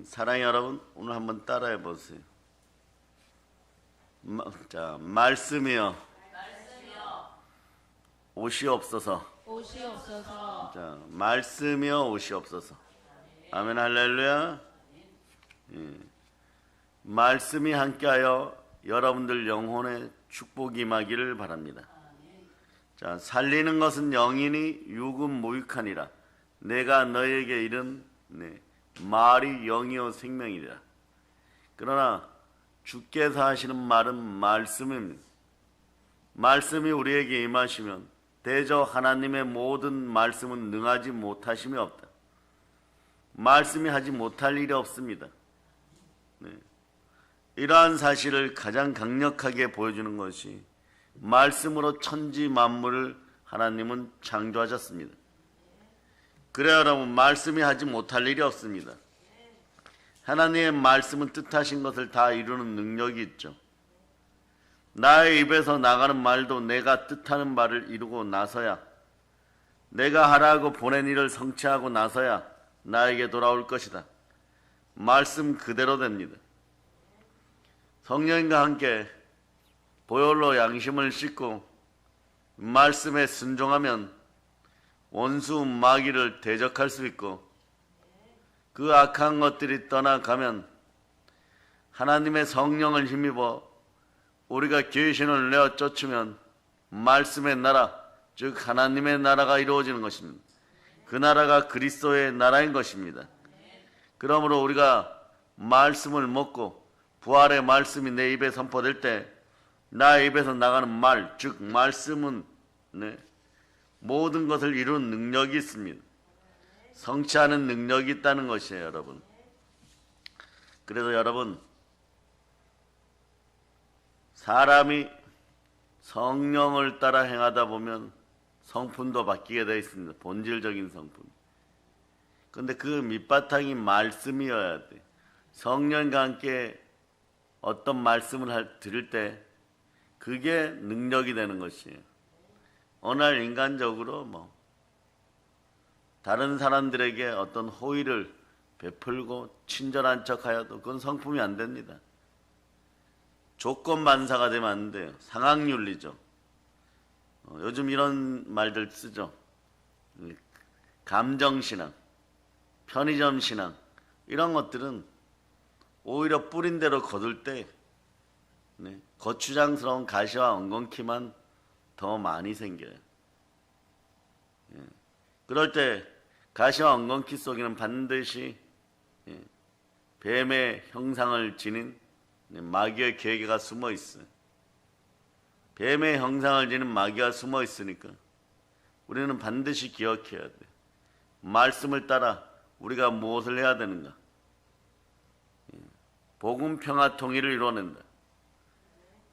사랑의 여러분, 오늘 한번 따라해 보세요. 자, 말씀이여 오시옵소서. 자, 말씀이여 오시옵소서. 아멘, 할렐루야. 말씀이 함께하여 여러분들 영혼에 축복이 임하기를 바랍니다. 자, 살리는 것은 영이니 육은 무익하니라. 내가 너에게 이른 말이 영이요 생명이라. 그러나 주께서 하시는 말은 말씀입니다. 말씀이 우리에게 임하시면 대저 하나님의 모든 말씀은 능하지 못하심이 없다. 말씀이 하지 못할 일이 없습니다. 이러한 사실을 가장 강력하게 보여주는 것이 말씀으로 천지 만물을 하나님은 창조하셨습니다. 그래야 여러분, 말씀이 하지 못할 일이 없습니다. 하나님의 말씀은 뜻하신 것을 다 이루는 능력이 있죠. 나의 입에서 나가는 말도 내가 뜻하는 바를 이루고 나서야, 내가 하라고 보낸 일을 성취하고 나서야 나에게 돌아올 것이다. 말씀 그대로 됩니다. 성령과 함께 보혈로 양심을 씻고 말씀에 순종하면 원수 마귀를 대적할 수 있고, 그 악한 것들이 떠나가면 하나님의 성령을 힘입어 우리가 귀신을 내어 쫓으면 말씀의 나라, 즉 하나님의 나라가 이루어지는 것입니다. 그 나라가 그리스도의 나라인 것입니다. 그러므로 우리가 말씀을 먹고 부활의 말씀이 내 입에 선포될 때 나의 입에서 나가는 말, 즉 말씀은 모든 것을 이루는 능력이 있습니다. 성취하는 능력이 있다는 것이에요, 여러분. 그래서 여러분, 사람이 성령을 따라 행하다 보면 성품도 바뀌게 되어 있습니다. 본질적인 성품. 그런데 그 밑바탕이 말씀이어야 돼. 성령과 함께 어떤 말씀을 들을 때 그게 능력이 되는 것이에요. 어느 날 인간적으로 다른 사람들에게 어떤 호의를 베풀고 친절한 척하여도 그건 성품이 안 됩니다. 조건반사가 되면 안 돼요. 상학윤리죠. 요즘 이런 말들 쓰죠. 감정신앙, 편의점신앙, 이런 것들은 오히려 뿌린 대로 거둘 때 거추장스러운 가시와 엉겅퀴만 더 많이 생겨요. 그럴 때 가시와 엉겅퀴 속에는 반드시 뱀의 형상을 지닌 마귀의 계계가 숨어 있어요. 뱀의 형상을 지닌 마귀가 숨어 있으니까 우리는 반드시 기억해야 돼. 말씀을 따라 우리가 무엇을 해야 되는가? 복음, 평화, 통일을 이루어낸다.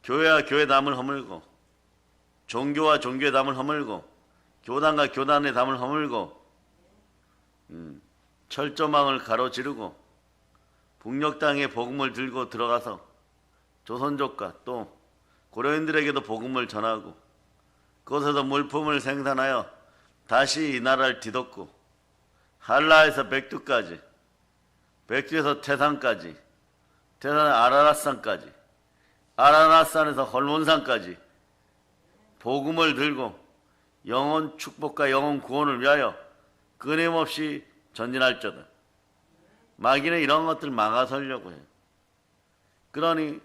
교회와 교회 담을 허물고, 종교와 종교의 담을 허물고, 교단과 교단의 담을 허물고, 철조망을 가로지르고 북녘 땅에 복음을 들고 들어가서 조선족과 또 고려인들에게도 복음을 전하고, 그곳에서 물품을 생산하여 다시 이 나라를 뒤덮고, 한라에서 백두까지, 백두에서 태산까지, 태산의 아라랏산까지, 아라랏산에서 헐몬산까지 복음을 들고 영혼 축복과 영혼 구원을 위하여 끊임없이 전진할저다. 마귀는 이런 것들 막아서려고 해요. 그러니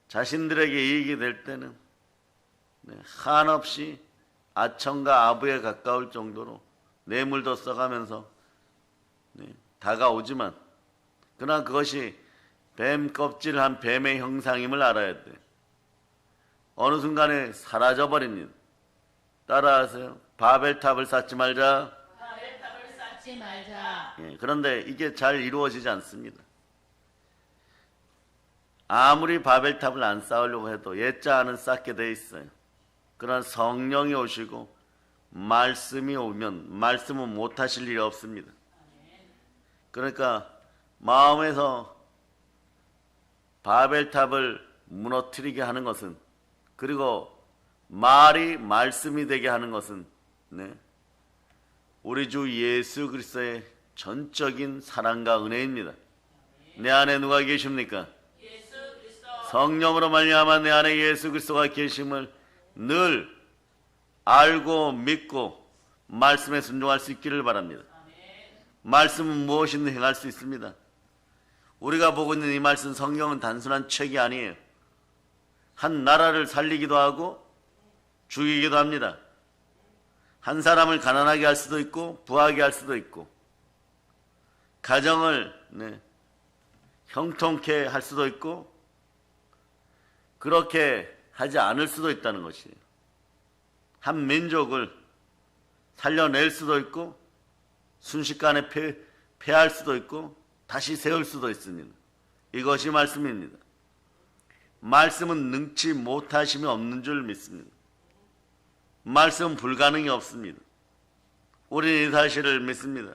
자신들에게 이익이 될 때는 한없이 아청과 아부에 가까울 정도로 뇌물도 써가면서 다가오지만, 그러나 그것이 뱀 껍질한 뱀의 형상임을 알아야 돼. 어느 순간에 사라져버립니다. 따라하세요. 바벨탑을 쌓지 말자. 바벨탑을 쌓지 말자. 그런데 이게 잘 이루어지지 않습니다. 아무리 바벨탑을 안 쌓으려고 해도 옛자는 쌓게 돼 있어요. 그러나 성령이 오시고 말씀이 오면 말씀은 못하실 일이 없습니다. 그러니까 마음에서 바벨탑을 무너뜨리게 하는 것은, 그리고 말이 말씀이 되게 하는 것은 우리 주 예수 그리스도의 전적인 사랑과 은혜입니다. 내 안에 누가 계십니까? 성령으로 말미암아 내 안에 예수 그리스도가 계심을 늘 알고 믿고 말씀에 순종할 수 있기를 바랍니다. 말씀은 무엇이든 행할 수 있습니다. 우리가 보고 있는 이 말씀 성경은 단순한 책이 아니에요. 한 나라를 살리기도 하고 죽이기도 합니다. 한 사람을 가난하게 할 수도 있고 부하게 할 수도 있고 가정을 형통케 할 수도 있고 그렇게 하지 않을 수도 있다는 것이에요. 한 민족을 살려낼 수도 있고 순식간에 패할 수도 있고 다시 세울 수도 있습니다. 이것이 말씀입니다. 말씀은 능치 못하심이 없는 줄 믿습니다. 말씀은 불가능이 없습니다. 우리는 이 사실을 믿습니다.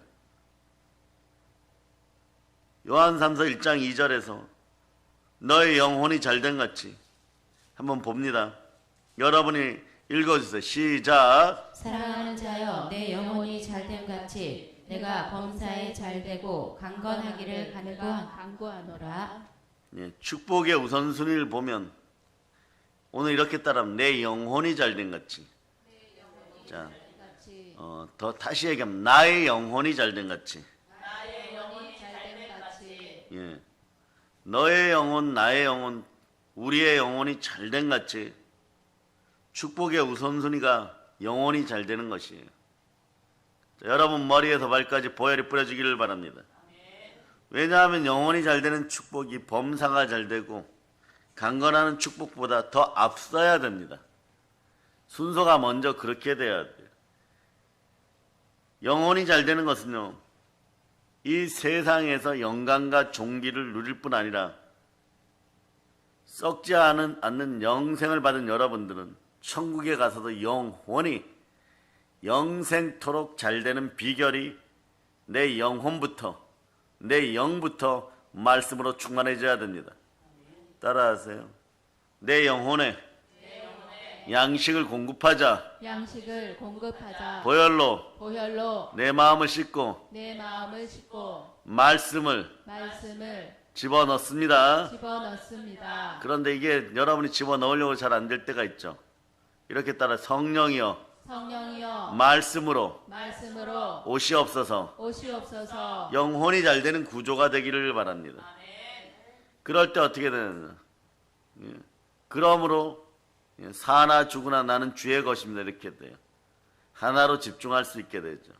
요한 3서 1장 2절에서 너의 영혼이 잘된 같이 한번 봅니다. 여러분이 읽어주세요. 시작. 사랑하는 자여 내 영혼이 잘됨 같이 내가 범사에 잘되고 강건하기를 간구하노라. 예, 축복의 우선순위를 보면 오늘 이렇게 따라하면 내 영혼이 잘된 같이. 자, 더 다시 얘기하면 나의 영혼이 잘된 같이. 예, 너의 영혼, 나의 영혼, 우리의 영혼이 잘된 같이 축복의 우선순위가 영혼이 잘 되는 것이에요. 자, 여러분 머리에서 발까지 보혈이 뿌려지기를 바랍니다. 왜냐하면 영혼이 잘 되는 축복이 범사가 잘 되고 강건하는 축복보다 더 앞서야 됩니다. 순서가 먼저 그렇게 돼야 돼요. 영혼이 잘 되는 것은요, 이 세상에서 영광과 존귀를 누릴 뿐 아니라 썩지 않는 영생을 받은 여러분들은 천국에 가서도 영원히 영생토록 잘 되는 비결이 내 영혼부터 내 영부터 말씀으로 충만해져야 됩니다. 따라하세요. 내 영혼에 양식을 공급하자. 보혈로 내 마음을 씻고 말씀을 집어넣습니다. 그런데 이게 여러분이 집어넣으려고 잘 안 될 때가 있죠. 이렇게 따라 성령이여 말씀으로 오시옵소서. 영혼이 잘 되는 구조가 되기를 바랍니다. 그럴 때 어떻게 되느냐. 그러므로 사나 죽으나 나는 주의 것입니다. 이렇게 돼요. 하나로 집중할 수 있게 되죠.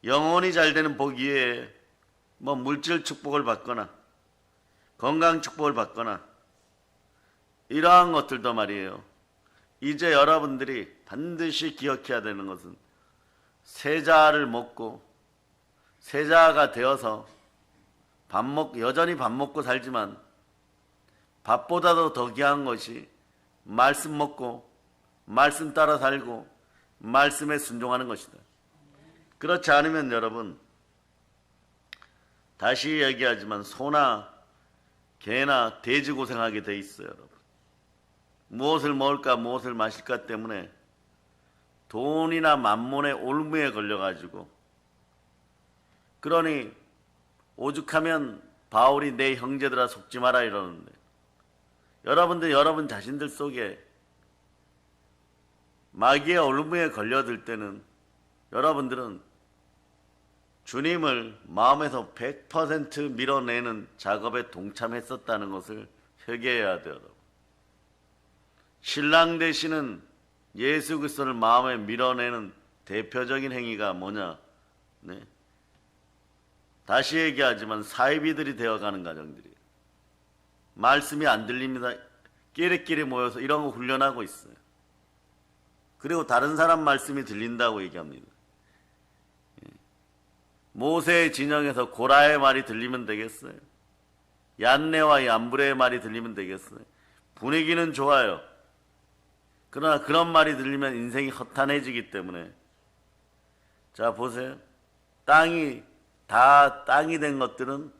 영혼이 잘 되는 복 이외에 물질 축복을 받거나 건강 축복을 받거나 이러한 것들도 말이에요. 이제 여러분들이 반드시 기억해야 되는 것은 세자를 먹고 세자가 되어서 여전히 밥 먹고 살지만 밥보다도 더 귀한 것이 말씀 먹고 말씀 따라 살고 말씀에 순종하는 것이다. 그렇지 않으면 여러분, 다시 얘기하지만 소나 개나 돼지 고생하게 돼 있어요. 여러분, 무엇을 먹을까 무엇을 마실까 때문에 돈이나 만몬의 올무에 걸려가지고, 그러니 오죽하면 바울이 내 형제들아 속지 마라 이러는데, 여러분 자신들 속에 마귀의 올무에 걸려들 때는 여러분들은 주님을 마음에서 100% 밀어내는 작업에 동참했었다는 것을 회개해야 돼요. 신랑 되시는 예수 그리스도를 마음에 밀어내는 대표적인 행위가 뭐냐? 네. 다시 얘기하지만 사이비들이 되어가는 가정들이 말씀이 안 들립니다. 끼리끼리 모여서 이런 거 훈련하고 있어요. 그리고 다른 사람 말씀이 들린다고 얘기합니다. 모세의 진영에서 고라의 말이 들리면 되겠어요? 얀네와 얀브레의 말이 들리면 되겠어요? 분위기는 좋아요. 그러나 그런 말이 들리면 인생이 허탄해지기 때문에, 자 보세요. 땅이 된 것들은,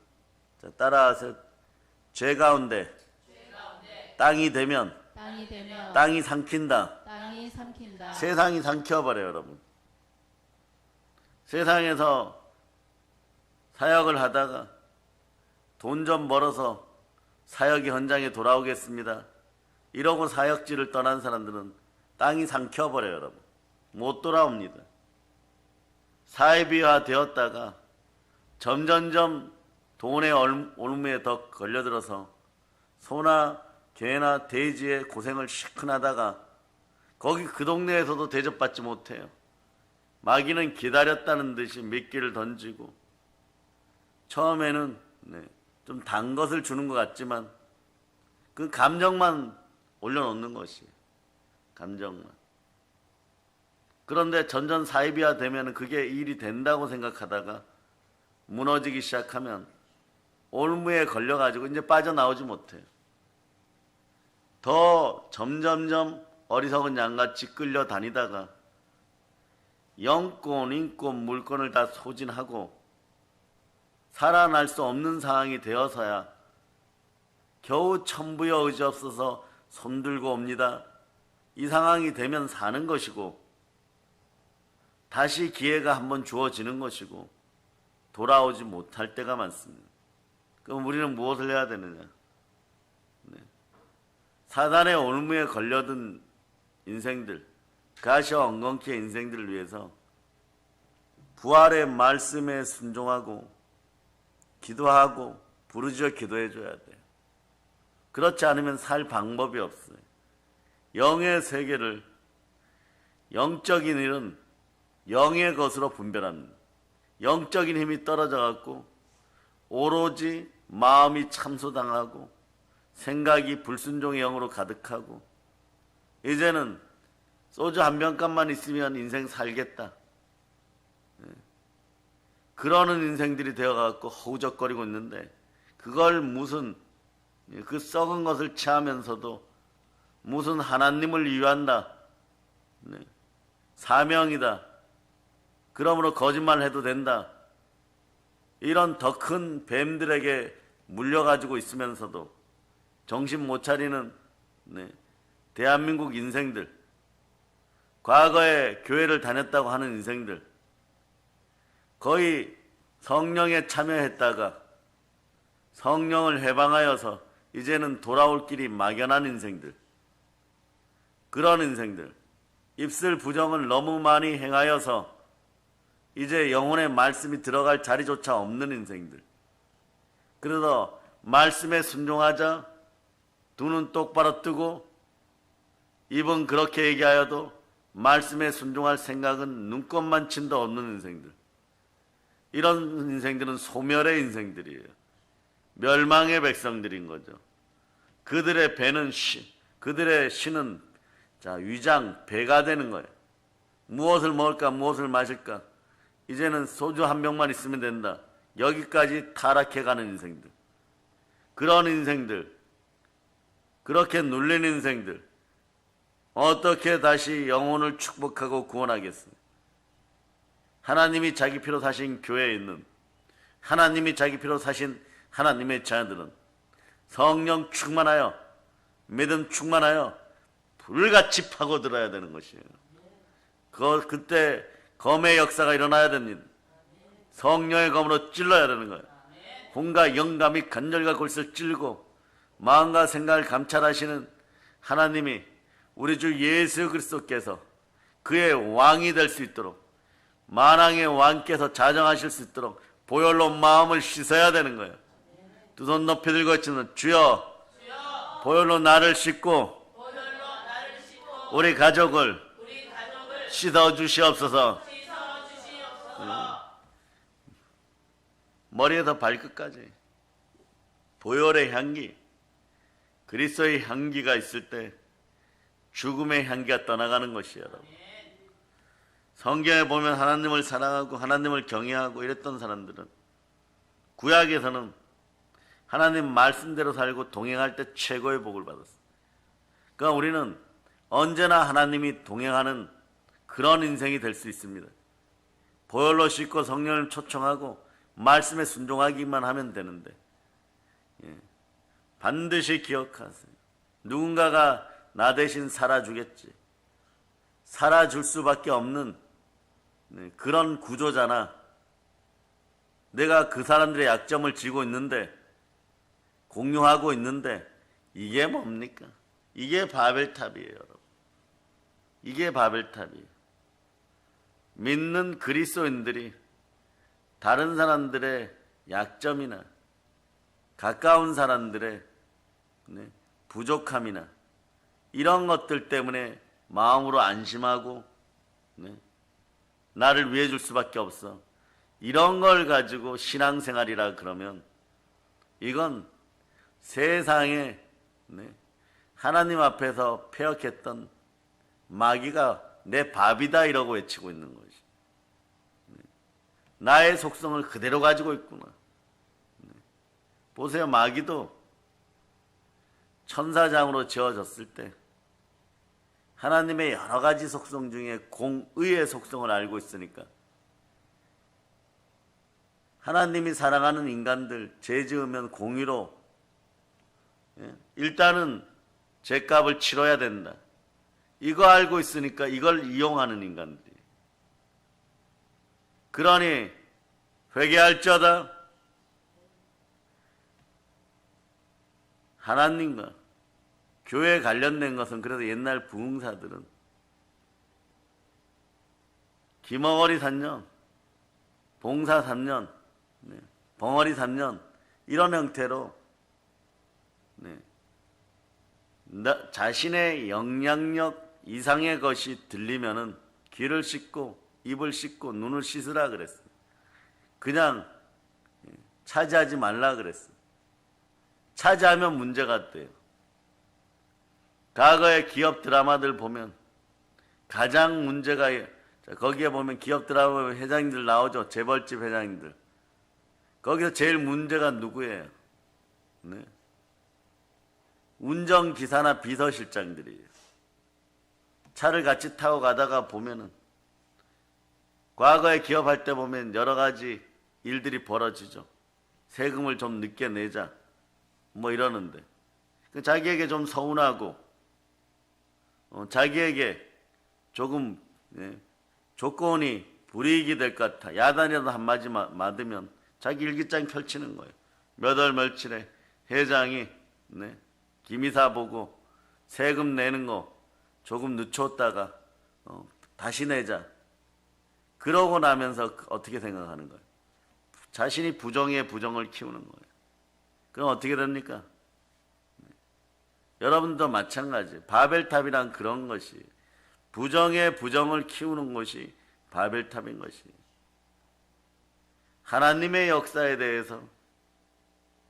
자 따라하세요. 죄 가운데 땅이 되면 땅이 삼킨다. 세상이 삼켜버려요. 여러분, 세상에서 사역을 하다가 돈 좀 벌어서 사역의 현장에 돌아오겠습니다. 이러고 사역지를 떠난 사람들은 땅이 삼켜버려요, 여러분. 못 돌아옵니다. 사회비화 되었다가 점점점 돈의 올무에 더 걸려들어서 소나 개나 돼지의 고생을 시큰하다가 거기 그 동네에서도 대접받지 못해요. 마귀는 기다렸다는 듯이 미끼를 던지고 처음에는 좀 단 것을 주는 것 같지만 그 감정만 올려놓는 것이에요. 감정만. 그런데 점점 사이비화 되면 그게 일이 된다고 생각하다가 무너지기 시작하면 올무에 걸려가지고 이제 빠져나오지 못해요. 더 점점점 어리석은 양같이 끌려다니다가 영권, 인권, 물권을 다 소진하고 살아날 수 없는 상황이 되어서야 겨우 천부여 의지 없어서 손들고 옵니다. 이 상황이 되면 사는 것이고 다시 기회가 한번 주어지는 것이고 돌아오지 못할 때가 많습니다. 그럼 우리는 무엇을 해야 되느냐? 사단의 올무에 걸려든 인생들, 가시와 엉겅퀴의 인생들을 위해서 부활의 말씀에 순종하고 기도하고 부르짖어 기도해 줘야 돼요. 그렇지 않으면 살 방법이 없어요. 영의 세계를, 영적인 일은 영의 것으로 분별합니다. 영적인 힘이 떨어져 갖고 오로지 마음이 참소당하고 생각이 불순종의 영으로 가득하고 이제는 소주 한 병값만 있으면 인생 살겠다. 그러는 인생들이 되어갖고 허우적거리고 있는데 그걸 무슨 그 썩은 것을 취하면서도 무슨 하나님을 위한다. 사명이다. 그러므로 거짓말을 해도 된다. 이런 더 큰 뱀들에게 물려가지고 있으면서도 정신 못 차리는 대한민국 인생들, 과거에 교회를 다녔다고 하는 인생들, 거의 성령에 참여했다가 성령을 해방하여서 이제는 돌아올 길이 막연한 인생들, 그런 인생들, 입술 부정을 너무 많이 행하여서 이제 영혼의 말씀이 들어갈 자리조차 없는 인생들. 그래서 말씀에 순종하자 두 눈 똑바로 뜨고 입은 그렇게 얘기하여도 말씀에 순종할 생각은 눈꼽만 친다 없는 인생들. 이런 인생들은 소멸의 인생들이에요. 멸망의 백성들인 거죠. 그들의 배는 그들의 신은 위장, 배가 되는 거예요. 무엇을 먹을까, 무엇을 마실까. 이제는 소주 한 병만 있으면 된다. 여기까지 타락해가는 인생들. 그런 인생들, 그렇게 눌린 인생들, 어떻게 다시 영혼을 축복하고 구원하겠습니까? 하나님이 자기 피로 사신 교회에 있는, 하나님이 자기 피로 사신 하나님의 자녀들은 성령 충만하여, 믿음 충만하여 불같이 파고들어야 되는 것이에요. 그때 검의 역사가 일어나야 됩니다. 성령의 검으로 찔러야 되는 거예요. 혼과 영감이 간절과 골수를 찔고 마음과 생각을 감찰하시는 하나님이 우리 주 예수 그리스도께서 그의 왕이 될 수 있도록, 만왕의 왕께서 자정하실 수 있도록 보혈로 마음을 씻어야 되는 거예요. 두 손 높이 들고 있지는 주여, 보혈로 나를 씻고 우리 가족을 씻어 주시옵소서. 머리에서 발끝까지 보혈의 향기, 그리스도의 향기가 있을 때 죽음의 향기가 떠나가는 것이에요. 여러분. 성경에 보면 하나님을 사랑하고 하나님을 경외하고 이랬던 사람들은 구약에서는 하나님 말씀대로 살고 동행할 때 최고의 복을 받았어요. 그러니까 우리는 언제나 하나님이 동행하는 그런 인생이 될 수 있습니다. 보혈로 씻고 성령을 초청하고 말씀에 순종하기만 하면 되는데, 반드시 기억하세요. 누군가가 나 대신 살아주겠지. 살아줄 수밖에 없는 네, 그런 구조잖아. 내가 그 사람들의 약점을 쥐고 있는데, 공유하고 있는데, 이게 뭡니까? 이게 바벨탑이에요, 여러분. 이게 바벨탑이에요. 믿는 그리스도인들이 다른 사람들의 약점이나 가까운 사람들의 부족함이나 이런 것들 때문에 마음으로 안심하고 나를 위해 줄 수밖에 없어. 이런 걸 가지고 신앙생활이라 그러면 이건 세상에 하나님 앞에서 패역했던 마귀가 내 밥이다 이러고 외치고 있는 것이. 나의 속성을 그대로 가지고 있구나. 보세요. 마귀도 천사장으로 지어졌을 때 하나님의 여러 가지 속성 중에 공의의 속성을 알고 있으니까 하나님이 사랑하는 인간들 죄 지으면 공의로 일단은 죄값을 치러야 된다. 이거 알고 있으니까 이걸 이용하는 인간들이. 그러니 회개할지어다. 하나님과 교회에 관련된 것은 그래도 옛날 부흥사들은 기머거리 3년, 봉사 3년, 벙어리 3년 이런 형태로 자신의 영향력 이상의 것이 들리면은 귀를 씻고 입을 씻고 눈을 씻으라 그랬어. 그냥 차지하지 말라 그랬어. 차지하면 문제가 돼요. 과거의 기업 드라마들 보면 가장 문제가 거기에 보면 기업 드라마 회장님들 나오죠. 재벌집 회장님들. 거기서 제일 문제가 누구예요? 네. 운전기사나 비서실장들이에요. 차를 같이 타고 가다가 보면은 과거에 기업할 때 보면 여러 가지 일들이 벌어지죠. 세금을 좀 늦게 내자 뭐 이러는데 자기에게 좀 서운하고 자기에게 조금 조건이 불이익이 될 것 같아. 야단이라도 한마디 맞으면 자기 일기장 펼치는 거예요. 몇 월 며칠에 회장이 김이사 보고 세금 내는 거 조금 늦췄다가 다시 내자. 그러고 나면서 어떻게 생각하는 거예요? 자신이 부정에 부정을 키우는 거예요. 그럼 어떻게 됩니까? 여러분도 마찬가지. 바벨탑이란 그런 것이 부정에 부정을 키우는 것이 바벨탑인 것이. 하나님의 역사에 대해서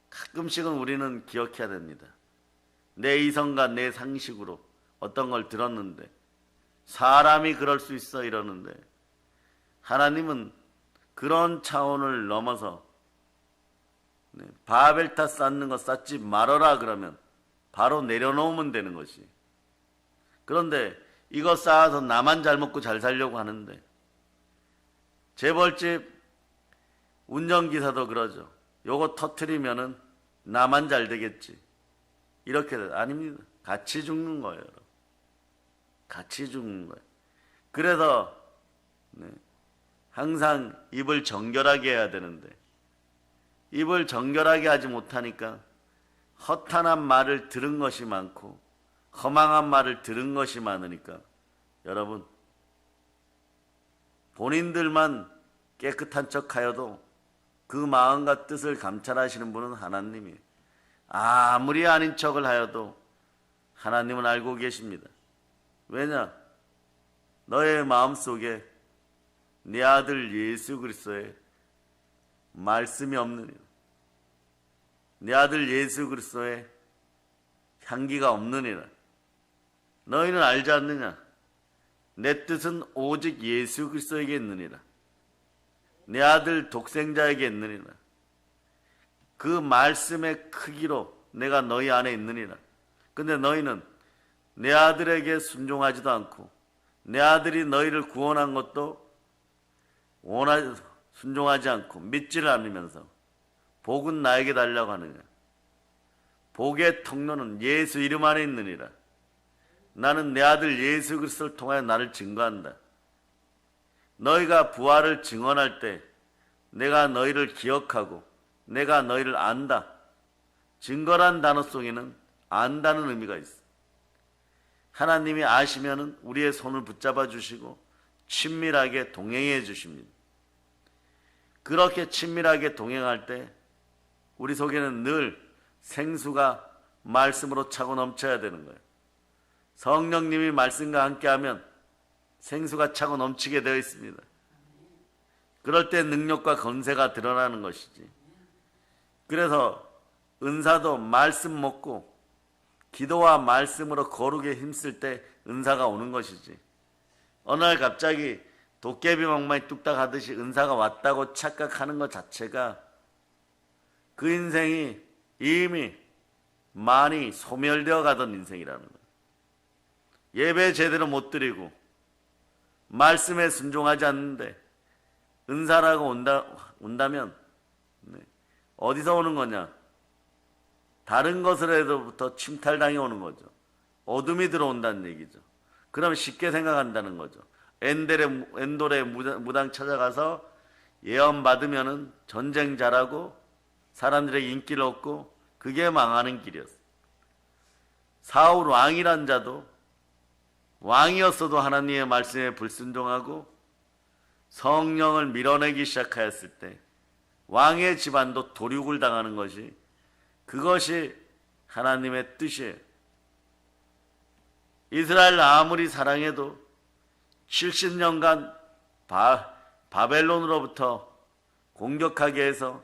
가끔씩은 우리는 기억해야 됩니다. 내 이성과 내 상식으로 어떤 걸 들었는데 사람이 그럴 수 있어 이러는데 하나님은 그런 차원을 넘어서 바벨탑 쌓는 거 쌓지 말아라 그러면 바로 내려놓으면 되는 것이. 그런데 이거 쌓아서 나만 잘 먹고 잘 살려고 하는데 재벌집 운전기사도 그러죠. 요거 터트리면은 나만 잘 되겠지. 이렇게 아닙니다. 같이 죽는 거예요. 같이 죽는 거예요. 그래서 항상 입을 정결하게 해야 되는데 입을 정결하게 하지 못하니까 허탄한 말을 들은 것이 많고 허망한 말을 들은 것이 많으니까 여러분 본인들만 깨끗한 척하여도 그 마음과 뜻을 감찰하시는 분은 하나님이에요. 아무리 아닌 척을 하여도 하나님은 알고 계십니다. 왜냐? 너의 마음속에 네 아들 예수 그리스도의 말씀이 없느니라. 네 아들 예수 그리스도의 향기가 없느니라. 너희는 알지 않느냐? 내 뜻은 오직 예수 그리스도에게 있느니라. 내 아들 독생자에게 있느니라. 그 말씀의 크기로 내가 너희 안에 있느니라. 근데 너희는 내 아들에게 순종하지도 않고 내 아들이 너희를 구원한 것도 순종하지 않고 믿지를 않으면서 복은 나에게 달라고 하느냐. 복의 통로는 예수 이름 안에 있느니라. 나는 내 아들 예수 그리스도를 통하여 나를 증거한다. 너희가 부활을 증언할 때 내가 너희를 기억하고 내가 너희를 안다. 증거란 단어 속에는 안다는 의미가 있어. 하나님이 아시면은 우리의 손을 붙잡아 주시고 친밀하게 동행해 주십니다. 그렇게 친밀하게 동행할 때 우리 속에는 늘 생수가 말씀으로 차고 넘쳐야 되는 거예요. 성령님이 말씀과 함께하면 생수가 차고 넘치게 되어 있습니다. 그럴 때 능력과 권세가 드러나는 것이지. 그래서 은사도 말씀 먹고 기도와 말씀으로 거룩에 힘쓸 때 은사가 오는 것이지. 어느 날 갑자기 도깨비 막만이 뚝딱 하듯이 은사가 왔다고 착각하는 것 자체가 그 인생이 이미 많이 소멸되어 가던 인생이라는 거예요. 예배 제대로 못 드리고 말씀에 순종하지 않는데 은사라고 온다면 어디서 오는 거냐? 다른 것을 해도부터 침탈당해 오는 거죠. 어둠이 들어온다는 얘기죠. 그럼 쉽게 생각한다는 거죠. 엔돌의 무당 찾아가서 예언 받으면은 전쟁 잘하고 사람들에게 인기를 얻고 그게 망하는 길이었어. 사울 왕이란 자도 왕이었어도 하나님의 말씀에 불순종하고 성령을 밀어내기 시작하였을 때 왕의 집안도 도륙을 당하는 것이 그것이 하나님의 뜻이에요. 이스라엘 아무리 사랑해도 70년간 바벨론으로부터 공격하게 해서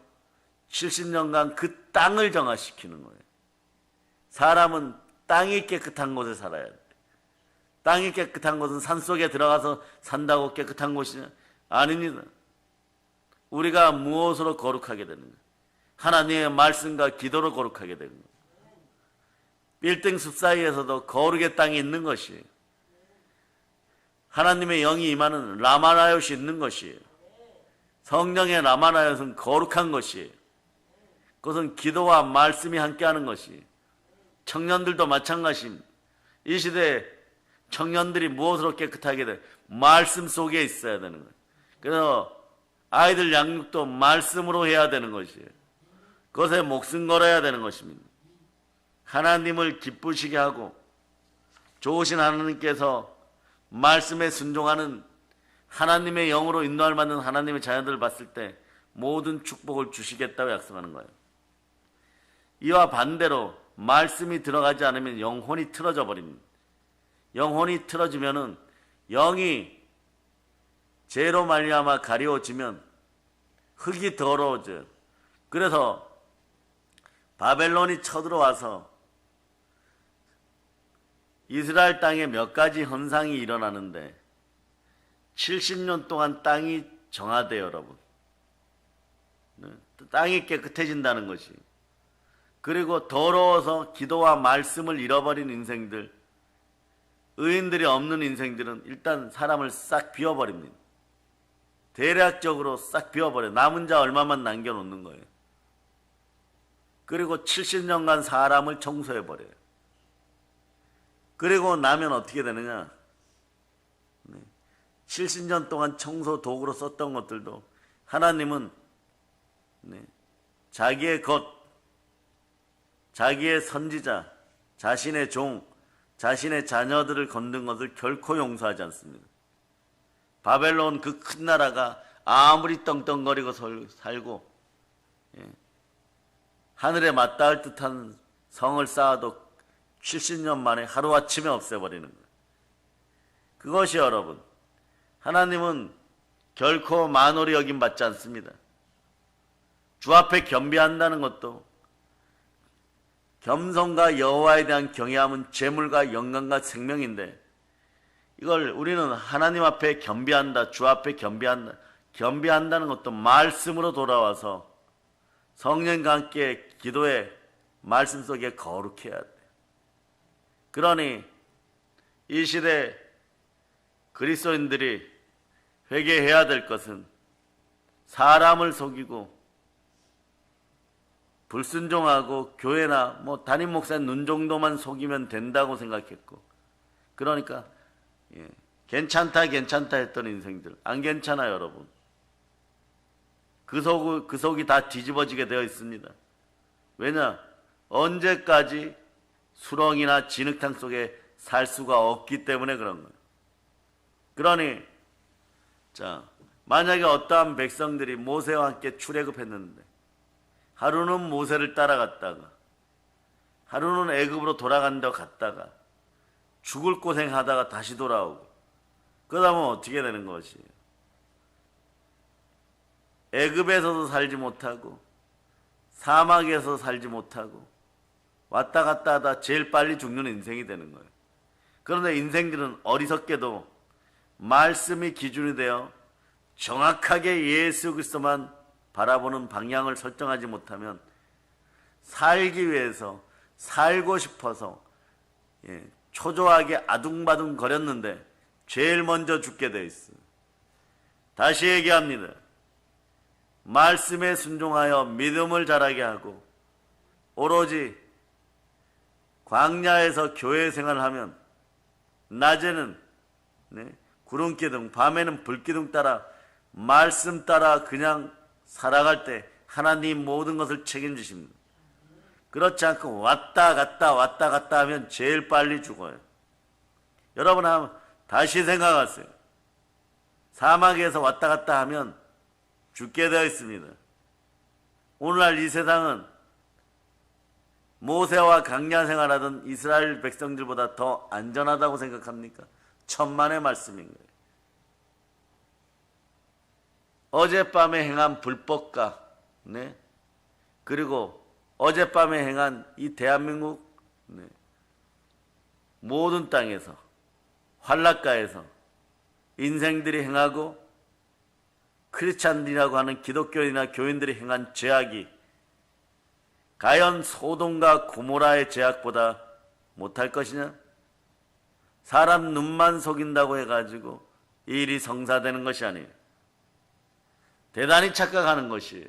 70년간 그 땅을 정화시키는 거예요. 사람은 땅이 깨끗한 곳에 살아야 돼. 땅이 깨끗한 곳은 산속에 들어가서 산다고 깨끗한 곳이냐? 아닙니다. 우리가 무엇으로 거룩하게 되는 거예요? 하나님의 말씀과 기도로 거룩하게 되는 거예요. 빌딩 숲 사이에서도 거룩의 땅이 있는 것이에요. 하나님의 영이 임하는 라마나요시 있는 것이에요. 성령의 라마나요는 거룩한 것이에요. 그것은 기도와 말씀이 함께하는 것이에요. 청년들도 마찬가지입니다. 이 시대에 청년들이 무엇으로 깨끗하게 돼? 말씀 속에 있어야 되는 거예요. 그래서 아이들 양육도 말씀으로 해야 되는 것이에요. 그것에 목숨 걸어야 되는 것입니다. 하나님을 기쁘시게 하고 좋으신 하나님께서 말씀에 순종하는 하나님의 영으로 인도할 만한 하나님의 자녀들을 봤을 때 모든 축복을 주시겠다고 약속하는 거예요. 이와 반대로 말씀이 들어가지 않으면 영혼이 틀어져 버립니다. 영혼이 틀어지면은 영이 죄로 말미암아 가려워지면 흙이 더러워져요. 그래서 바벨론이 쳐들어와서 이스라엘 땅에 몇 가지 현상이 일어나는데 70년 동안 땅이 정화돼요, 여러분. 땅이 깨끗해진다는 것이. 그리고 더러워서 기도와 말씀을 잃어버린 인생들, 의인들이 없는 인생들은 일단 사람을 싹 비워버립니다. 대략적으로 싹 비워버려요. 남은 자 얼마만 남겨놓는 거예요. 그리고 70년간 사람을 청소해버려요. 그리고 나면 어떻게 되느냐? 70년 동안 청소 도구로 썼던 것들도 하나님은 자기의 것, 자기의 선지자, 자신의 종, 자신의 자녀들을 건든 것을 결코 용서하지 않습니다. 바벨론 그 큰 나라가 아무리 떵떵거리고 살고 하늘에 맞닿을 듯한 성을 쌓아도 70년 만에 하루아침에 없애버리는 거예요. 그것이 여러분, 하나님은 결코 만홀히 여김받지 않습니다. 주 앞에 겸비한다는 것도 겸손과 여호와에 대한 경외함은 재물과 영광과 생명인데 이걸 우리는 하나님 앞에 겸비한다, 주 앞에 겸비한다는 것도 말씀으로 돌아와서 성령과 함께 기도의 말씀 속에 거룩해야 돼. 그러니 이 시대 그리스도인들이 회개해야 될 것은 사람을 속이고 불순종하고 교회나 담임 목사 눈 정도만 속이면 된다고 생각했고, 그러니까 괜찮다 괜찮다 했던 인생들 안 괜찮아요, 여러분. 그 속이 다 뒤집어지게 되어 있습니다. 왜냐? 언제까지 수렁이나 진흙탕 속에 살 수가 없기 때문에 그런 거예요. 그러니 자, 만약에 어떠한 백성들이 모세와 함께 출애굽했는데 하루는 모세를 따라갔다가 하루는 애굽으로 돌아간다고 갔다가 죽을 고생하다가 다시 돌아오고 그러다면 어떻게 되는 것이에요? 애굽에서도 살지 못하고 사막에서 살지 못하고 왔다 갔다 하다 제일 빨리 죽는 인생이 되는 거예요. 그런데 인생들은 어리석게도 말씀이 기준이 되어 정확하게 예수 그리스도만 바라보는 방향을 설정하지 못하면 살기 위해서 살고 싶어서 초조하게 아둥바둥 거렸는데 제일 먼저 죽게 돼 있어요. 다시 얘기합니다. 말씀에 순종하여 믿음을 자라게 하고 오로지 광야에서 교회 생활을 하면 낮에는 구름기둥, 밤에는 불기둥 따라 말씀 따라 그냥 살아갈 때 하나님 모든 것을 책임지십니다. 그렇지 않고 왔다 갔다 하면 제일 빨리 죽어요. 여러분 한번 다시 생각하세요. 사막에서 왔다 갔다 하면 죽게 되어 있습니다. 오늘날 이 세상은 모세와 광야 생활하던 이스라엘 백성들보다 더 안전하다고 생각합니까? 천만의 말씀인 거예요. 어젯밤에 행한 불법과 그리고 어젯밤에 행한 이 대한민국 모든 땅에서 환락가에서 인생들이 행하고 크리스찬들이라고 하는 기독교인이나 교인들이 행한 죄악이 과연 소돔과 고모라의 죄악보다 못할 것이냐? 사람 눈만 속인다고 해가지고 이 일이 성사되는 것이 아니에요. 대단히 착각하는 것이에요.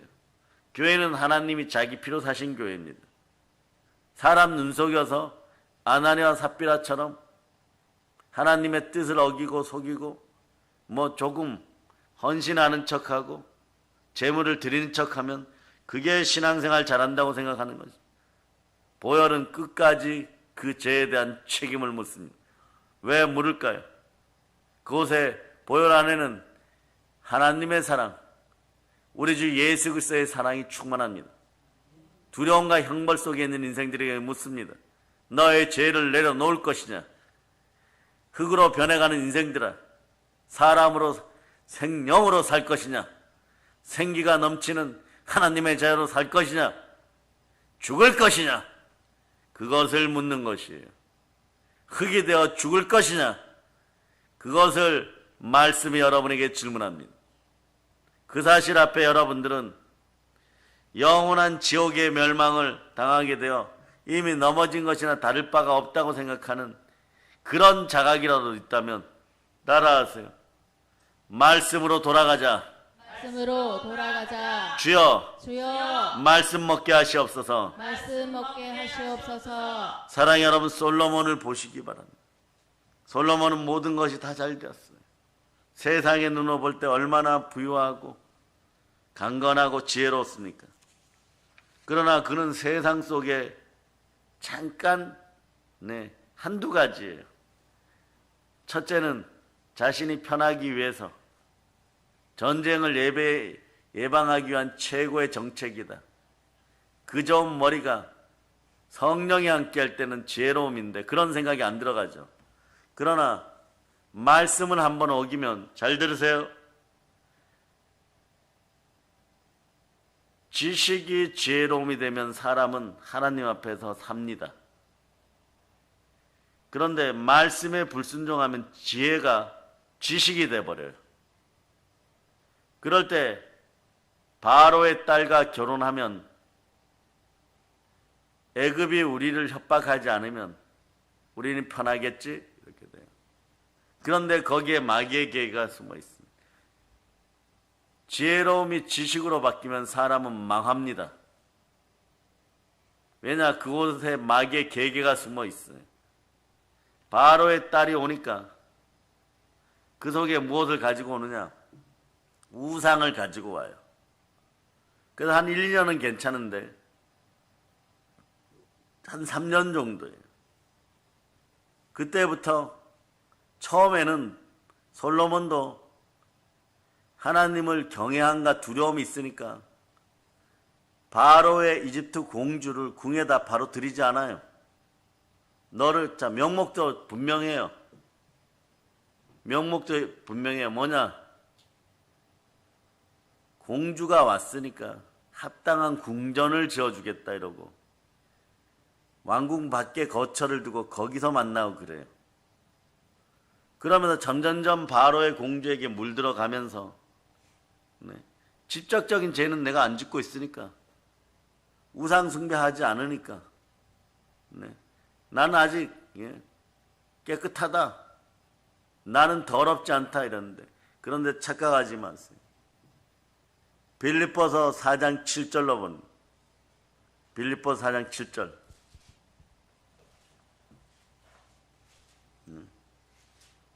교회는 하나님이 자기 피로 사신 교회입니다. 사람 눈 속여서 아나니아와 삽비라처럼 하나님의 뜻을 어기고 속이고 조금 헌신하는 척하고 재물을 드리는 척하면 그게 신앙생활 잘한다고 생각하는 거죠. 보혈은 끝까지 그 죄에 대한 책임을 묻습니다. 왜 물을까요? 그곳에 보혈 안에는 하나님의 사랑, 우리 주 예수 그리스도의 사랑이 충만합니다. 두려움과 형벌 속에 있는 인생들에게 묻습니다. 너의 죄를 내려놓을 것이냐? 흙으로 변해가는 인생들아, 사람으로 생명으로 살 것이냐? 생기가 넘치는 하나님의 자유로 살 것이냐? 죽을 것이냐? 그것을 묻는 것이에요. 흙이 되어 죽을 것이냐? 그것을 말씀이 여러분에게 질문합니다. 그 사실 앞에 여러분들은 영원한 지옥의 멸망을 당하게 되어 이미 넘어진 것이나 다를 바가 없다고 생각하는 그런 자각이라도 있다면 따라하세요. 말씀으로 돌아가자. 말씀으로 돌아가자. 주여, 주여, 말씀 먹게 하시옵소서. 말씀 먹게 하시옵소서. 사랑의 여러분, 솔로몬을 보시기 바랍니다. 솔로몬은 모든 것이 다 잘 되었어요. 세상의 눈으로 볼 때 얼마나 부유하고 강건하고 지혜로웠습니까? 그러나 그는 세상 속에 잠깐 한두 가지예요. 첫째는 자신이 편하기 위해서 전쟁을 예방하기 위한 최고의 정책이다. 그 좋은 머리가 성령이 함께 할 때는 지혜로움인데 그런 생각이 안 들어가죠. 그러나 말씀을 한번 어기면, 잘 들으세요. 지식이 지혜로움이 되면 사람은 하나님 앞에서 삽니다. 그런데 말씀에 불순종하면 지혜가 지식이 돼버려요. 그럴 때 바로의 딸과 결혼하면 애굽이 우리를 협박하지 않으면 우리는 편하겠지? 이렇게 돼요. 그런데 거기에 마귀의 계기가 숨어 있습니다. 지혜로움이 지식으로 바뀌면 사람은 망합니다. 왜냐? 그곳에 마귀의 계기가 숨어 있어요. 바로의 딸이 오니까 그 속에 무엇을 가지고 오느냐? 우상을 가지고 와요. 그래서 한 1, 2년은 괜찮은데 한 3년 정도예요. 그때부터 처음에는 솔로몬도 하나님을 경외함과 두려움이 있으니까 바로의 이집트 공주를 궁에다 바로 들이지 않아요. 자, 명목도 분명해요. 명목도 분명해요. 뭐냐? 공주가 왔으니까 합당한 궁전을 지어주겠다 이러고 왕궁 밖에 거처를 두고 거기서 만나고 그래요. 그러면서 점점점 바로의 공주에게 물들어가면서 직접적인 죄는 내가 안 짓고 있으니까 우상 숭배하지 않으니까 나는 아직 깨끗하다. 나는 더럽지 않다 이러는데 그런데 착각하지 마세요. 빌립보서 4장 7절로 본 빌립보서 4장 7절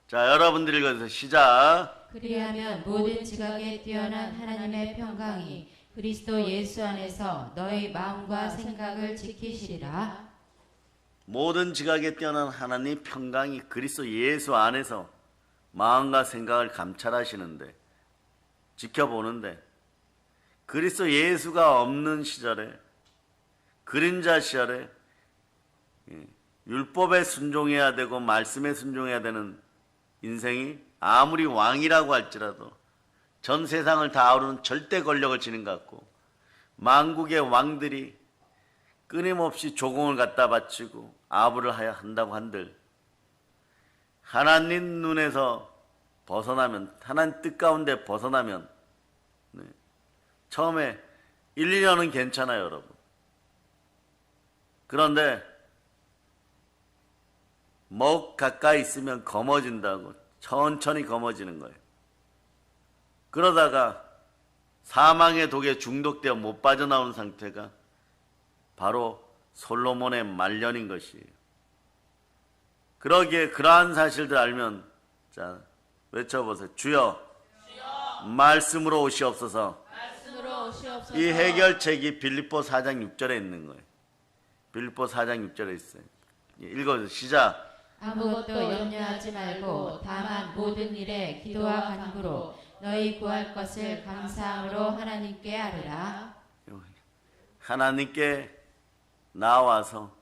자 여러분들이 읽어주세요. 시작. 그리하면 모든 지각에 뛰어난 하나님의 평강이 그리스도 예수 안에서 너희 마음과 생각을 지키시리라. 모든 지각에 뛰어난 하나님 평강이 그리스도 예수 안에서 마음과 생각을 감찰하시는데 지켜보는데 그리스도 예수가 없는 시절에 그림자 시절에 율법에 순종해야 되고 말씀에 순종해야 되는 인생이 아무리 왕이라고 할지라도 전 세상을 다 아우르는 절대 권력을 지닌 것 같고 만국의 왕들이 끊임없이 조공을 갖다 바치고 아부를 하야 한다고 한들 하나님 눈에서 벗어나면 하나님 뜻 가운데 벗어나면 처음에 1, 2년은 괜찮아요 여러분. 그런데 먹 가까이 있으면 검어진다고 천천히 검어지는 거예요. 그러다가 사망의 독에 중독되어 못 빠져나오는 상태가 바로 솔로몬의 말년인 것이에요. 그러기에 그러한 사실들 알면 자 외쳐보세요. 주여, 말씀으로 오시옵소서. 말씀으로 오시옵소서. 이 해결책이 빌립보 4장 6절에 있는 거예요. 빌립보 4장 6절에 있어요. 읽어주세요. 시작. 아무것도 염려하지 말고 다만 모든 일에 기도와 간구로 너희 구할 것을 감사함으로 하나님께 아뢰라. 하나님께 나와서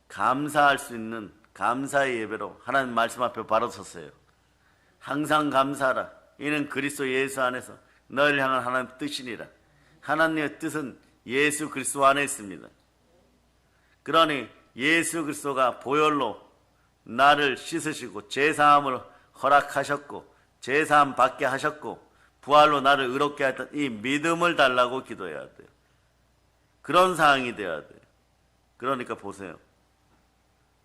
감사할 수 있는 감사의 예배로 하나님 말씀 앞에 바로 섰어요. 항상 감사하라. 이는 그리스도 예수 안에서 너희를 향한 하나님의 뜻이니라. 하나님의 뜻은 예수 그리스도 안에 있습니다. 그러니 예수 그리스도가 보혈로 나를 씻으시고 제사함을 허락하셨고 제사함 받게 하셨고 부활로 나를 의롭게 했던 이 믿음을 달라고 기도해야 돼요. 그런 상황이 돼야 돼요. 그러니까 보세요.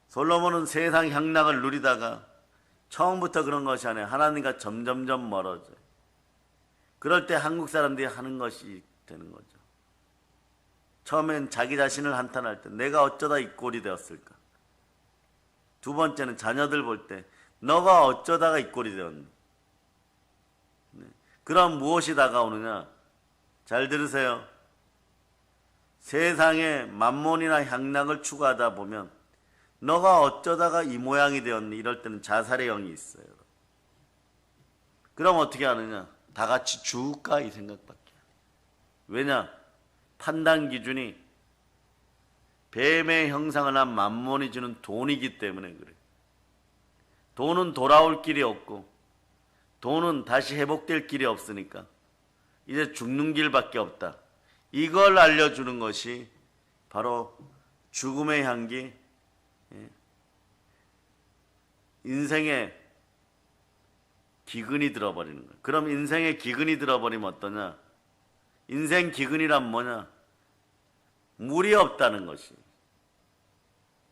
솔로몬은 세상 향락을 누리다가 처음부터 그런 것이 아니라 하나님과 점점점 멀어져요. 그럴 때 한국 사람들이 하는 것이 되는 거죠. 처음엔 자기 자신을 한탄할 때 내가 어쩌다 이 꼴이 되었을까. 두 번째는 자녀들 볼 때 너가 어쩌다가 이 꼴이 되었니. 그럼 무엇이 다가오느냐. 잘 들으세요. 세상에 만몬이나 향락을 추구하다 보면 너가 어쩌다가 이 모양이 되었니. 이럴 때는 자살의 영이 있어요. 그럼 어떻게 하느냐. 다 같이 죽을까 이 생각밖에. 왜냐. 판단 기준이 뱀의 형상을 한 만몬이 주는 돈이기 때문에 그래. 돈은 돌아올 길이 없고 돈은 다시 회복될 길이 없으니까 이제 죽는 길밖에 없다. 이걸 알려주는 것이 바로 죽음의 향기, 인생의 기근이 들어버리는 거예요. 그럼 인생의 기근이 들어버리면 어떠냐? 인생 기근이란 뭐냐? 물이 없다는 것이.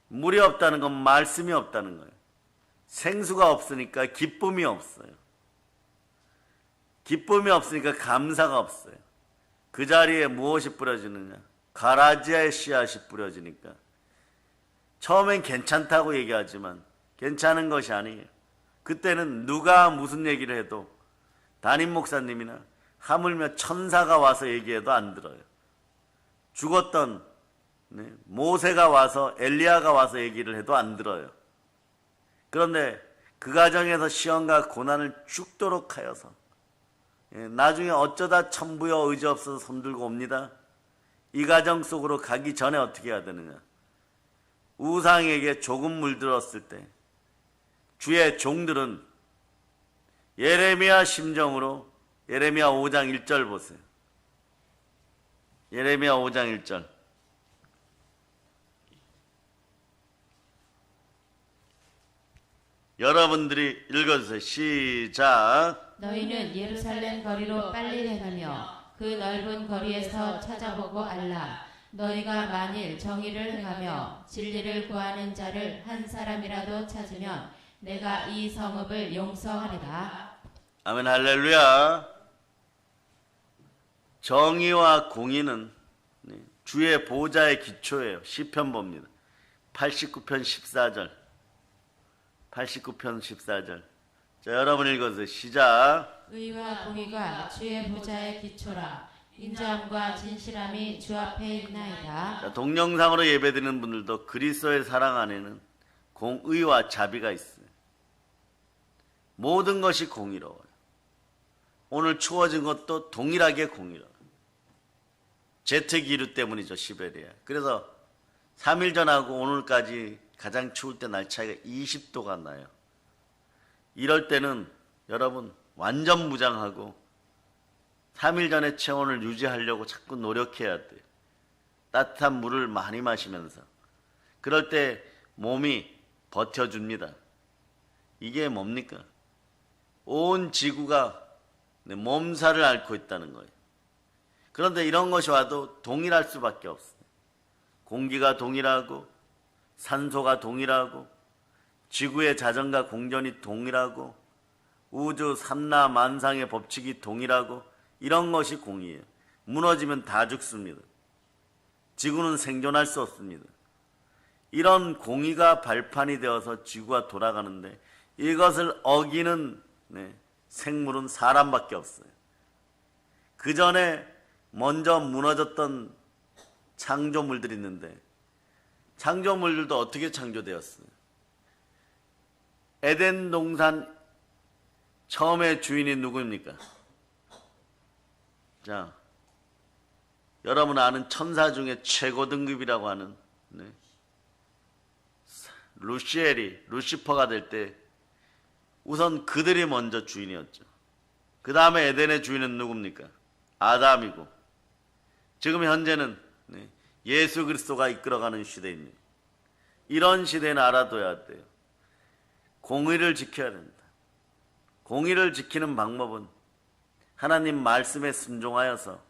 물이 없다는 건 말씀이 없다는 거예요. 생수가 없으니까 기쁨이 없어요. 기쁨이 없으니까 감사가 없어요. 그 자리에 무엇이 뿌려지느냐? 가라지아의 씨앗이 뿌려지니까 처음엔 괜찮다고 얘기하지만 괜찮은 것이 아니에요. 그때는 누가 무슨 얘기를 해도 담임 목사님이나 하물며 천사가 와서 얘기해도 안 들어요. 죽었던 모세가 와서 엘리야가 와서 얘기를 해도 안 들어요. 그런데 그 가정에서 시험과 고난을 죽도록 하여서 나중에 어쩌다 천부여 의지없어서 손들고 옵니다. 이 가정 속으로 가기 전에 어떻게 해야 되느냐. 우상에게 조금 물들었을 때 주의 종들은 예레미야 심정으로 예레미야 5장 1절 보세요. 예레미야 5장 1절. 여러분들이 읽어주세요. 시작. 너희는 예루살렘 거리로 빨리 행하며 그 넓은 거리에서 찾아보고 알라. 너희가 만일 정의를 행하며 진리를 구하는 자를 한 사람이라도 찾으면 내가 이 성읍을 용서하리라. 아멘 할렐루야. 정의와 공의는 주의 보좌의 기초예요. 시편 봅니다. 89편 14절. 89편 14절. 자, 여러분 읽어주세요. 시작. 의와 공의가 주의 보좌의 기초라. 인자함과 진실함이 주 앞에 있나이다. 자, 동영상으로 예배드리는 분들도 그리스도의 사랑 안에는 공의와 자비가 있어요. 모든 것이 공의로워요. 오늘 추워진 것도 동일하게 공의로워요. 제트기류 때문이죠. 시베리아. 그래서 3일 전하고 오늘까지 가장 추울 때 날 차이가 20도가 나요. 이럴 때는 여러분 완전 무장하고 3일 전의 체온을 유지하려고 자꾸 노력해야 돼요. 따뜻한 물을 많이 마시면서. 그럴 때 몸이 버텨줍니다. 이게 뭡니까? 온 지구가 몸살을 앓고 있다는 거예요. 그런데 이런 것이 와도 동일할 수밖에 없어요. 공기가 동일하고 산소가 동일하고 지구의 자전과 공전이 동일하고 우주 삼라만상의 법칙이 동일하고 이런 것이 공이에요. 무너지면 다 죽습니다. 지구는 생존할 수 없습니다. 이런 공의가 발판이 되어서 지구가 돌아가는데 이것을 어기는 생물은 사람밖에 없어요. 그 전에 먼저 무너졌던 창조물들이 있는데 창조물들도 어떻게 창조되었어요? 에덴 동산 처음에 주인이 누구입니까? 자, 여러분 아는 천사 중에 최고 등급이라고 하는 루시퍼가 될 때 우선 그들이 먼저 주인이었죠. 그 다음에 에덴의 주인은 누굽니까? 아담이고 지금 현재는 예수 그리스도가 이끌어가는 시대입니다. 이런 시대는 알아둬야 돼요. 공의를 지켜야 됩니다. 공의를 지키는 방법은 하나님 말씀에 순종하여서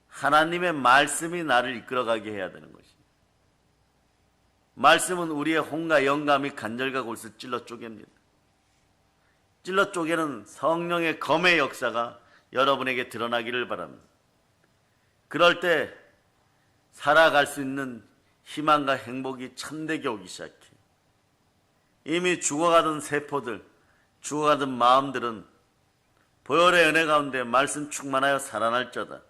하나님의 말씀이 나를 이끌어가게 해야 되는 것입니다. 말씀은 우리의 혼과 영감이 간절과 골수 찔러 쪼갭니다. 찔러 쪼개는 성령의 검의 역사가 여러분에게 드러나기를 바랍니다. 그럴 때 살아갈 수 있는 희망과 행복이 참되게 오기 시작해요. 이미 죽어가던 세포들, 죽어가던 마음들은 보혈의 은혜 가운데 말씀 충만하여 살아날저다.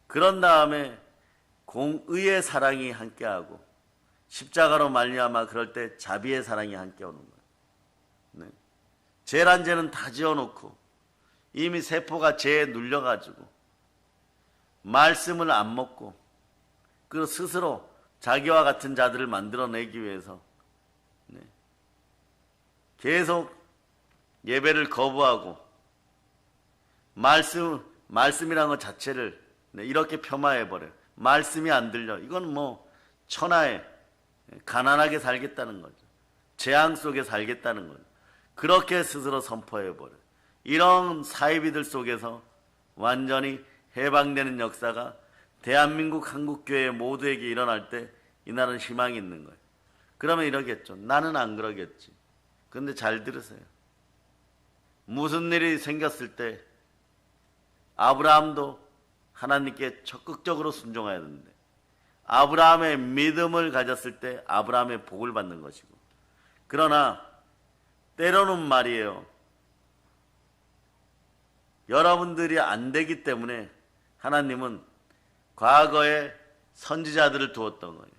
그런 다음에 공의의 사랑이 함께하고 십자가로 말미암아 그럴 때 자비의 사랑이 함께 오는 거예요. 죄란 죄는 다 지어놓고 이미 세포가 죄에 눌려가지고 말씀을 안 먹고 그 스스로 자기와 같은 자들을 만들어내기 위해서 계속 예배를 거부하고 말씀이라는 것 자체를 이렇게 폄하해버려요. 말씀이 안 들려. 이건 뭐 천하에 가난하게 살겠다는 거죠. 재앙 속에 살겠다는 거죠. 그렇게 스스로 선포해버려요. 이런 사이비들 속에서 완전히 해방되는 역사가 대한민국 한국교회 모두에게 일어날 때 이날은 희망이 있는 거예요. 그러면 이러겠죠. 나는 안 그러겠지. 그런데 잘 들으세요. 무슨 일이 생겼을 때 아브라함도 하나님께 적극적으로 순종해야 되는데 아브라함의 믿음을 가졌을 때 아브라함의 복을 받는 것이고 그러나 때로는 말이에요. 여러분들이 안 되기 때문에 하나님은 과거에 선지자들을 두었던 거예요.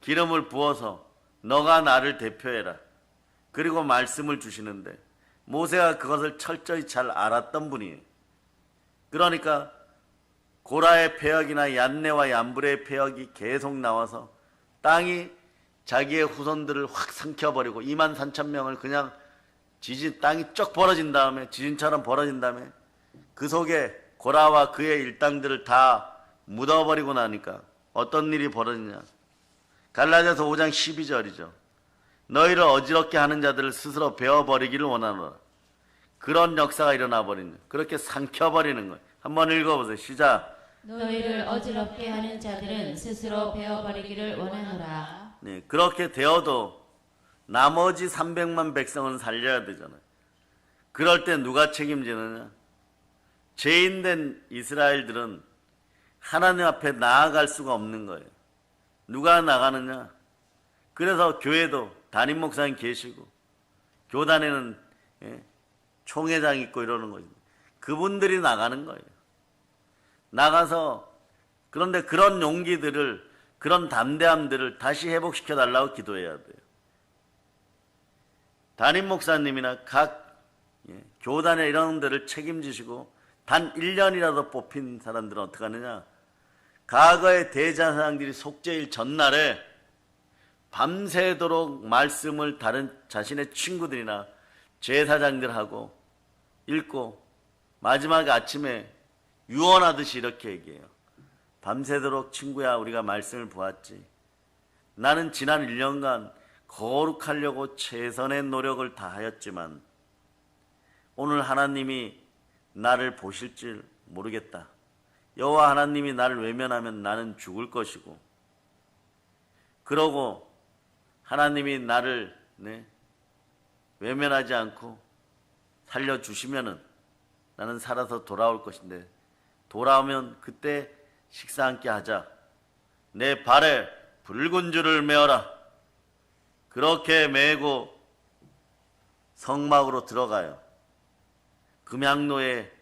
기름을 부어서 너가 나를 대표해라. 그리고 말씀을 주시는데 모세가 그것을 철저히 잘 알았던 분이에요. 그러니까 고라의 폐역이나 얀네와 얀브레의 폐역이 계속 나와서 땅이 자기의 후손들을 확 삼켜버리고 23,000명을 그냥 땅이 쩍 벌어진 다음에 지진처럼 벌어진 다음에 그 속에 고라와 그의 일당들을 다 묻어버리고 나니까 어떤 일이 벌어지냐. 갈라디아서 5장 12절이죠. 너희를 어지럽게 하는 자들을 스스로 베어버리기를 원하노라. 그런 역사가 일어나 버리는 거예요. 그렇게 삼켜버리는 거예요. 한번 읽어보세요. 시작. 너희를 어지럽게 하는 자들은 스스로 베어버리기를 원하노라. 네, 그렇게 되어도 나머지 300만 백성은 살려야 되잖아요. 그럴 때 누가 책임지느냐? 죄인된 이스라엘들은 하나님 앞에 나아갈 수가 없는 거예요. 누가 나가느냐? 그래서 교회도 담임 목사님 계시고 교단에는 총회장 있고 이러는 거죠. 그분들이 나가는 거예요. 나가서 그런데 그런 용기들을 그런 담대함들을 다시 회복시켜 달라고 기도해야 돼요. 담임 목사님이나 각 교단의 이런 데를 책임지시고 단 1년이라도 뽑힌 사람들은 어떻게 하느냐? 과거의 대제사장들이 속죄일 전날에 밤새도록 말씀을 다른 자신의 친구들이나 제사장들하고 읽고 마지막에 아침에 유언하듯이 이렇게 얘기해요. 밤새도록 친구야 우리가 말씀을 보았지. 나는 지난 1년간 거룩하려고 최선의 노력을 다하였지만 오늘 하나님이 나를 보실 줄 모르겠다. 여호와 하나님이 나를 외면하면 나는 죽을 것이고 그러고 하나님이 나를 외면하지 않고 살려주시면은 나는 살아서 돌아올 것인데 돌아오면 그때 식사 함께 하자. 내 발에 붉은 줄을 메어라. 그렇게 메고 성막으로 들어가요. 금향로에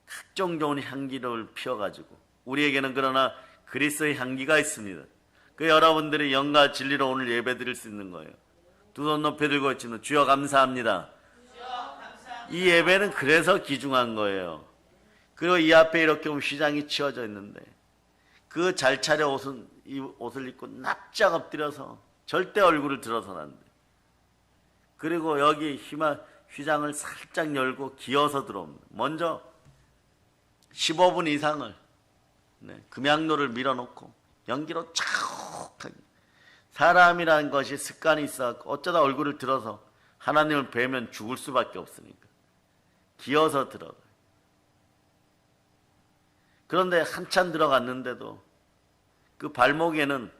각종 좋은 향기를 피워가지고 우리에게는 그러나 그리스도의 향기가 있습니다. 그 여러분들이 영과 진리로 오늘 예배 드릴 수 있는 거예요. 두 손 높이 들고 있지는 주여 감사합니다. 이 예배는 그래서 귀중한 거예요. 그리고 이 앞에 이렇게 휘장이 치워져 있는데 그 잘 차려 옷을 입고 납작 엎드려서 절대 얼굴을 들어서는 안 돼. 그리고 여기 휘장을 살짝 열고 기어서 들어옵니다. 먼저 15분 이상을 금양로를 밀어놓고 연기로 촉하게 사람이라는 것이 습관이 있어 어쩌다 얼굴을 들어서 하나님을 뵈면 죽을 수밖에 없으니까 기어서 들어가요. 그런데 한참 들어갔는데도 그 발목에는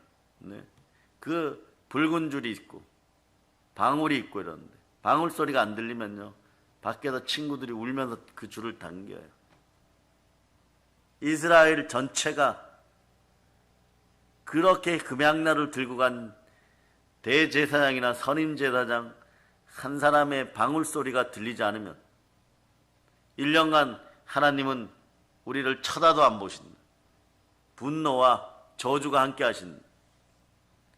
그 붉은 줄이 있고 방울이 있고 이러는데 방울 소리가 안 들리면요 밖에서 친구들이 울면서 그 줄을 당겨요. 이스라엘 전체가 그렇게 금양나를 들고 간 대제사장이나 선임제사장 한 사람의 방울 소리가 들리지 않으면 1년간 하나님은 우리를 쳐다도 안 보신다. 분노와 저주가 함께 하신다.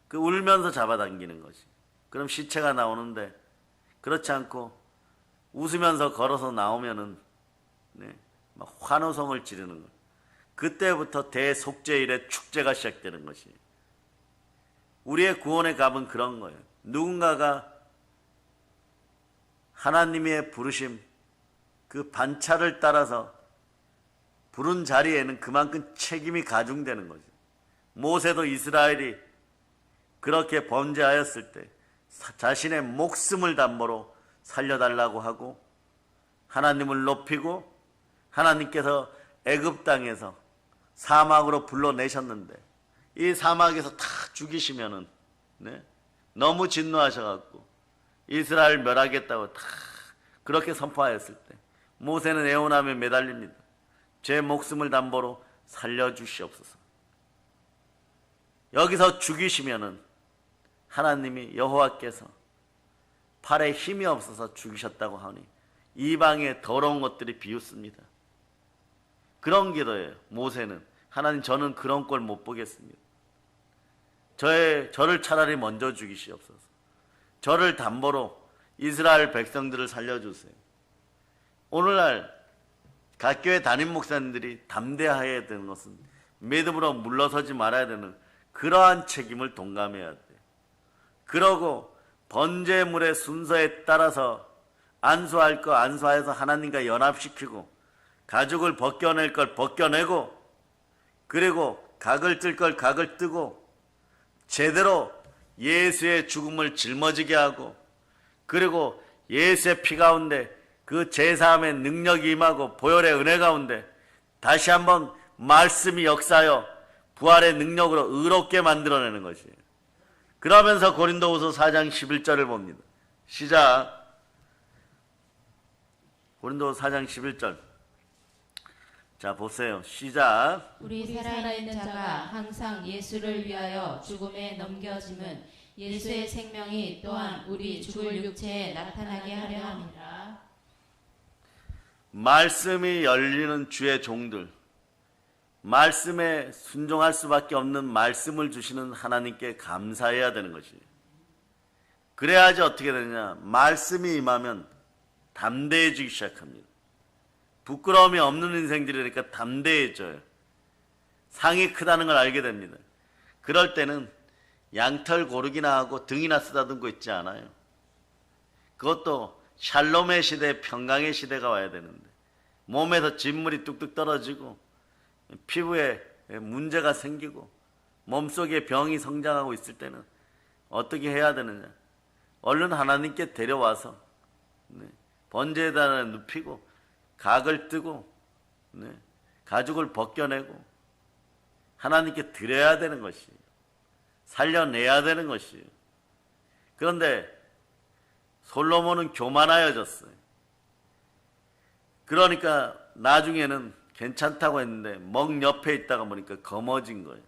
그 울면서 잡아당기는 것이. 그럼 시체가 나오는데 그렇지 않고 웃으면서 걸어서 나오면은 막 환호성을 지르는 거예요. 그때부터 대속죄일의 축제가 시작되는 것이에요. 우리의 구원의 값은 그런 거예요. 누군가가 하나님의 부르심, 그 반차를 따라서 부른 자리에는 그만큼 책임이 가중되는 거죠. 모세도 이스라엘이 그렇게 범죄하였을 때 자신의 목숨을 담보로 살려달라고 하고 하나님을 높이고 하나님께서 애굽 땅에서 사막으로 불러내셨는데 이 사막에서 다 죽이시면은 너무 진노하셔갖고 이스라엘 멸하겠다고 다 그렇게 선포하였을 때 모세는 애원하며 매달립니다. 제 목숨을 담보로 살려주시옵소서. 여기서 죽이시면은 하나님이 여호와께서 팔에 힘이 없어서 죽이셨다고 하니 이방의 더러운 것들이 비웃습니다. 그런 기도예요. 모세는 하나님, 저는 그런 꼴 못 보겠습니다. 저를 차라리 먼저 죽이시옵소서. 저를 담보로 이스라엘 백성들을 살려주세요. 오늘날 각 교회 담임 목사님들이 담대해야 되는 것은 믿음으로 물러서지 말아야 되는 그러한 책임을 동감해야 돼요. 그러고 번제물의 순서에 따라서 안수할 거 안수해서 하나님과 연합시키고, 가죽을 벗겨낼 걸 벗겨내고, 그리고 각을 뜰 걸 각을 뜨고, 제대로 예수의 죽음을 짊어지게 하고, 그리고 예수의 피 가운데 그 제사함의 능력이 임하고 보혈의 은혜 가운데 다시 한번 말씀이 역사하여 부활의 능력으로 의롭게 만들어내는 것이에요. 그러면서 고린도후서 4장 11절을 봅니다. 시작. 고린도후서 4장 11절. 자, 보세요. 시작. 우리 살아있는 자가 항상 예수를 위하여 죽음에 넘겨짐은 예수의 생명이 또한 우리 죽을 육체에 나타나게 하려 함이라. 말씀이 열리는 주의 종들, 말씀에 순종할 수밖에 없는 말씀을 주시는 하나님께 감사해야 되는 것이에요. 그래야지 어떻게 되느냐, 말씀이 임하면 담대해지기 시작합니다. 부끄러움이 없는 인생들이니까 담대해져요. 상이 크다는 걸 알게 됩니다. 그럴 때는 양털 고르기나 하고 등이나 쓰다듬고 있지 않아요. 그것도 샬롬의 시대, 평강의 시대가 와야 되는데, 몸에서 진물이 뚝뚝 떨어지고 피부에 문제가 생기고 몸속에 병이 성장하고 있을 때는 어떻게 해야 되느냐, 얼른 하나님께 데려와서 번제에다 눕히고 각을 뜨고 가죽을 벗겨내고 하나님께 드려야 되는 것이에요. 살려내야 되는 것이에요. 그런데 솔로몬은 교만하여졌어요. 그러니까 나중에는 괜찮다고 했는데 멍 옆에 있다가 보니까 검어진 거예요.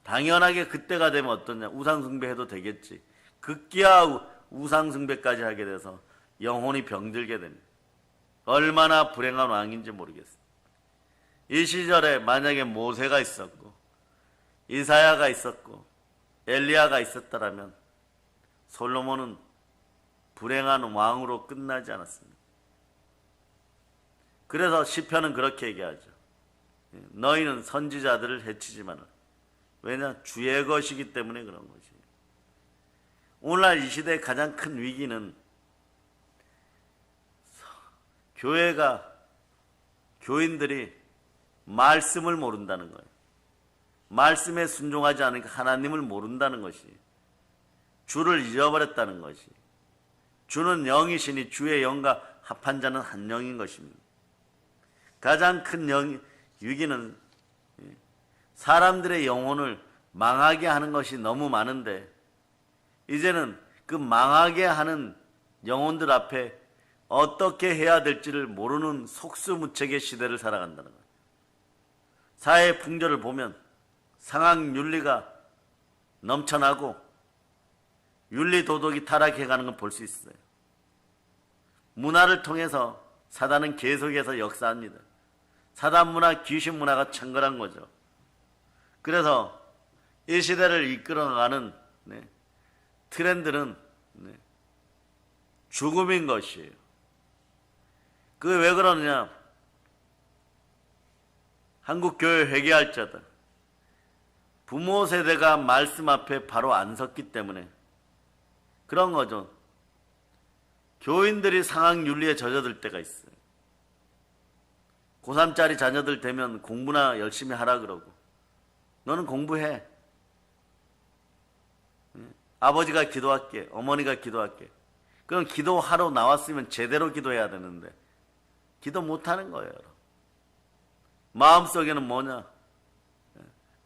당연하게 그때가 되면 어떠냐, 우상숭배해도 되겠지. 급기야 우상숭배까지 하게 돼서 영혼이 병들게 됩니다. 얼마나 불행한 왕인지 모르겠어요. 이 시절에 만약에 모세가 있었고 이사야가 있었고 엘리야가 있었다라면 솔로몬은 불행한 왕으로 끝나지 않았습니다. 그래서 시편은 그렇게 얘기하죠. 너희는 선지자들을 해치지 마라. 왜냐? 주의 것이기 때문에 그런 것이에요. 오늘날 이 시대의 가장 큰 위기는 교인들이 말씀을 모른다는 거예요. 말씀에 순종하지 않으니까 하나님을 모른다는 것이, 주를 잃어버렸다는 것이. 주는 영이시니 주의 영과 합한 자는 한 영인 것입니다. 가장 큰 위기는 사람들의 영혼을 망하게 하는 것이 너무 많은데, 이제는 그 망하게 하는 영혼들 앞에 어떻게 해야 될지를 모르는 속수무책의 시대를 살아간다는 거예요. 사회 풍조를 보면 상황윤리가 넘쳐나고 윤리도덕이 타락해가는 걸 볼 수 있어요. 문화를 통해서 사단은 계속해서 역사합니다. 사단 문화, 귀신 문화가 창궐한 거죠. 그래서 이 시대를 이끌어가는 트렌드는 죽음인 것이에요. 그게 왜 그러느냐? 한국교회 회개할자다. 부모 세대가 말씀 앞에 바로 안 섰기 때문에 그런 거죠. 교인들이 상황윤리에 젖어들 때가 있어요. 고3짜리 자녀들 되면 공부나 열심히 하라 그러고, 너는 공부해. 아버지가 기도할게, 어머니가 기도할게. 그럼 기도하러 나왔으면 제대로 기도해야 되는데 기도 못하는 거예요. 마음속에는 뭐냐?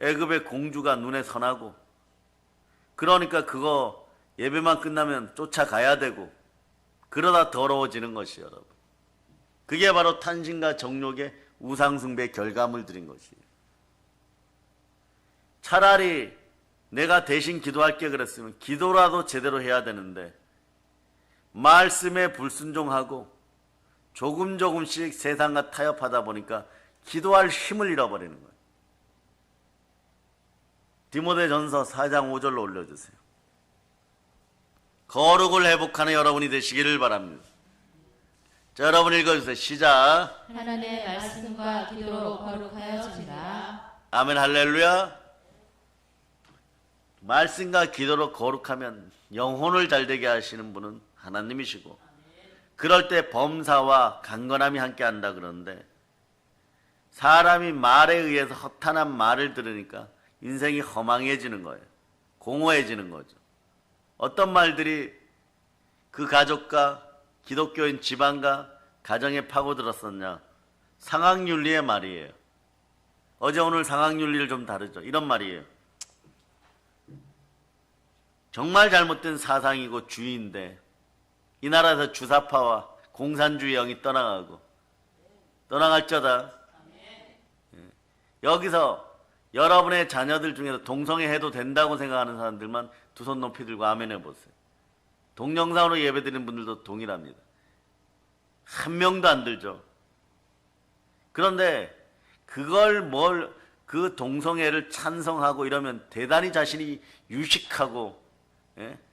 애굽의 공주가 눈에 선하고, 그러니까 그거 예배만 끝나면 쫓아가야 되고, 그러다 더러워지는 것이에요, 여러분. 그게 바로 탄신과 정욕의 우상숭배의 결과물들인 것이에요. 차라리 내가 대신 기도할게 그랬으면 기도라도 제대로 해야 되는데, 말씀에 불순종하고 조금씩 세상과 타협하다 보니까 기도할 힘을 잃어버리는 거예요. 디모데전서 4장 5절로 올려주세요. 거룩을 회복하는 여러분이 되시기를 바랍니다. 자, 여러분 읽어주세요. 시작. 하나님의 말씀과 기도로 거룩하여지라. 아멘 할렐루야. 말씀과 기도로 거룩하면 영혼을 잘되게 하시는 분은 하나님이시고, 그럴 때 범사와 강건함이 함께 한다 그러는데, 사람이 말에 의해서 허탄한 말을 들으니까 인생이 허망해지는 거예요. 공허해지는 거죠. 어떤 말들이 그 가족과 기독교인 집안과 가정에 파고들었었냐? 상학윤리의 말이에요. 어제 오늘 상학윤리를 좀 다르죠. 이런 말이에요. 정말 잘못된 사상이고 주의인데 이 나라에서 주사파와 공산주의 영이 떠나갈쩌다. 여기서 여러분의 자녀들 중에서 동성애 해도 된다고 생각하는 사람들만 두 손 높이 들고 아멘 해보세요. 동영상으로 예배드리는 분들도 동일합니다. 한 명도 안 들죠. 그런데 그 동성애를 찬성하고 이러면 대단히 자신이 유식하고,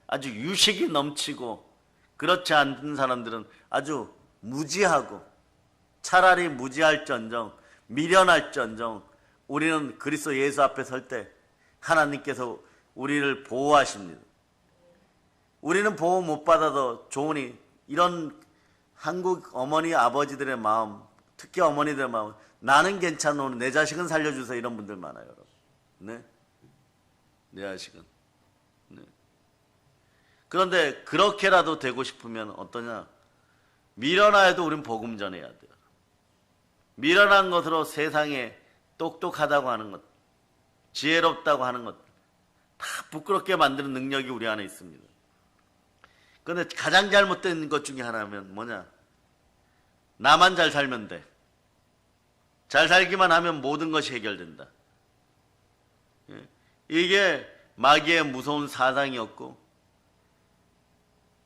아주 유식이 넘치고, 그렇지 않은 사람들은 아주 무지하고, 차라리 무지할전정, 미련할전정, 우리는 그리스도 예수 앞에 설 때 하나님께서 우리를 보호하십니다. 우리는 보호 못 받아도 좋으니 이런 한국 어머니 아버지들의 마음, 특히 어머니들의 마음, 나는 괜찮으니 내 자식은 살려주세요, 이런 분들 많아요, 여러분. 네? 내 자식은. 네. 그런데 그렇게라도 되고 싶으면 어떠냐? 미련하여도 우린 복음 전해야 돼요. 미련한 것으로 세상에 똑똑하다고 하는 것, 지혜롭다고 하는 것 다 부끄럽게 만드는 능력이 우리 안에 있습니다. 그런데 가장 잘못된 것 중에 하나는 뭐냐? 나만 잘 살면 돼. 잘 살기만 하면 모든 것이 해결된다. 이게 마귀의 무서운 사상이었고,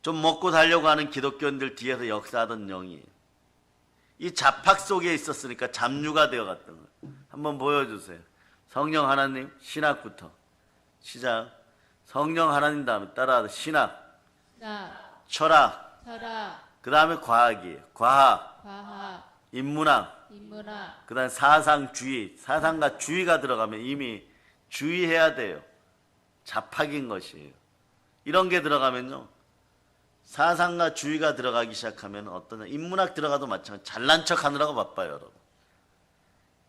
좀 먹고 살려고 하는 기독교인들 뒤에서 역사하던 영이에요. 이 잡학 속에 있었으니까 잡류가 되어갔던 거예요. 한번 보여주세요. 성령 하나님, 신학부터 시작. 성령 하나님 다음에 따라서 신학, 철학, 그 다음에 과학이에요. 과학, 인문학, 그 다음에 사상주의, 사상과 주의가 들어가면 이미 주의해야 돼요. 잡학인 것이에요. 이런 게 들어가면요, 사상과 주의가 들어가기 시작하면 어떠냐? 인문학 들어가도 마찬가지. 잘난 척 하느라고 바빠요, 여러분.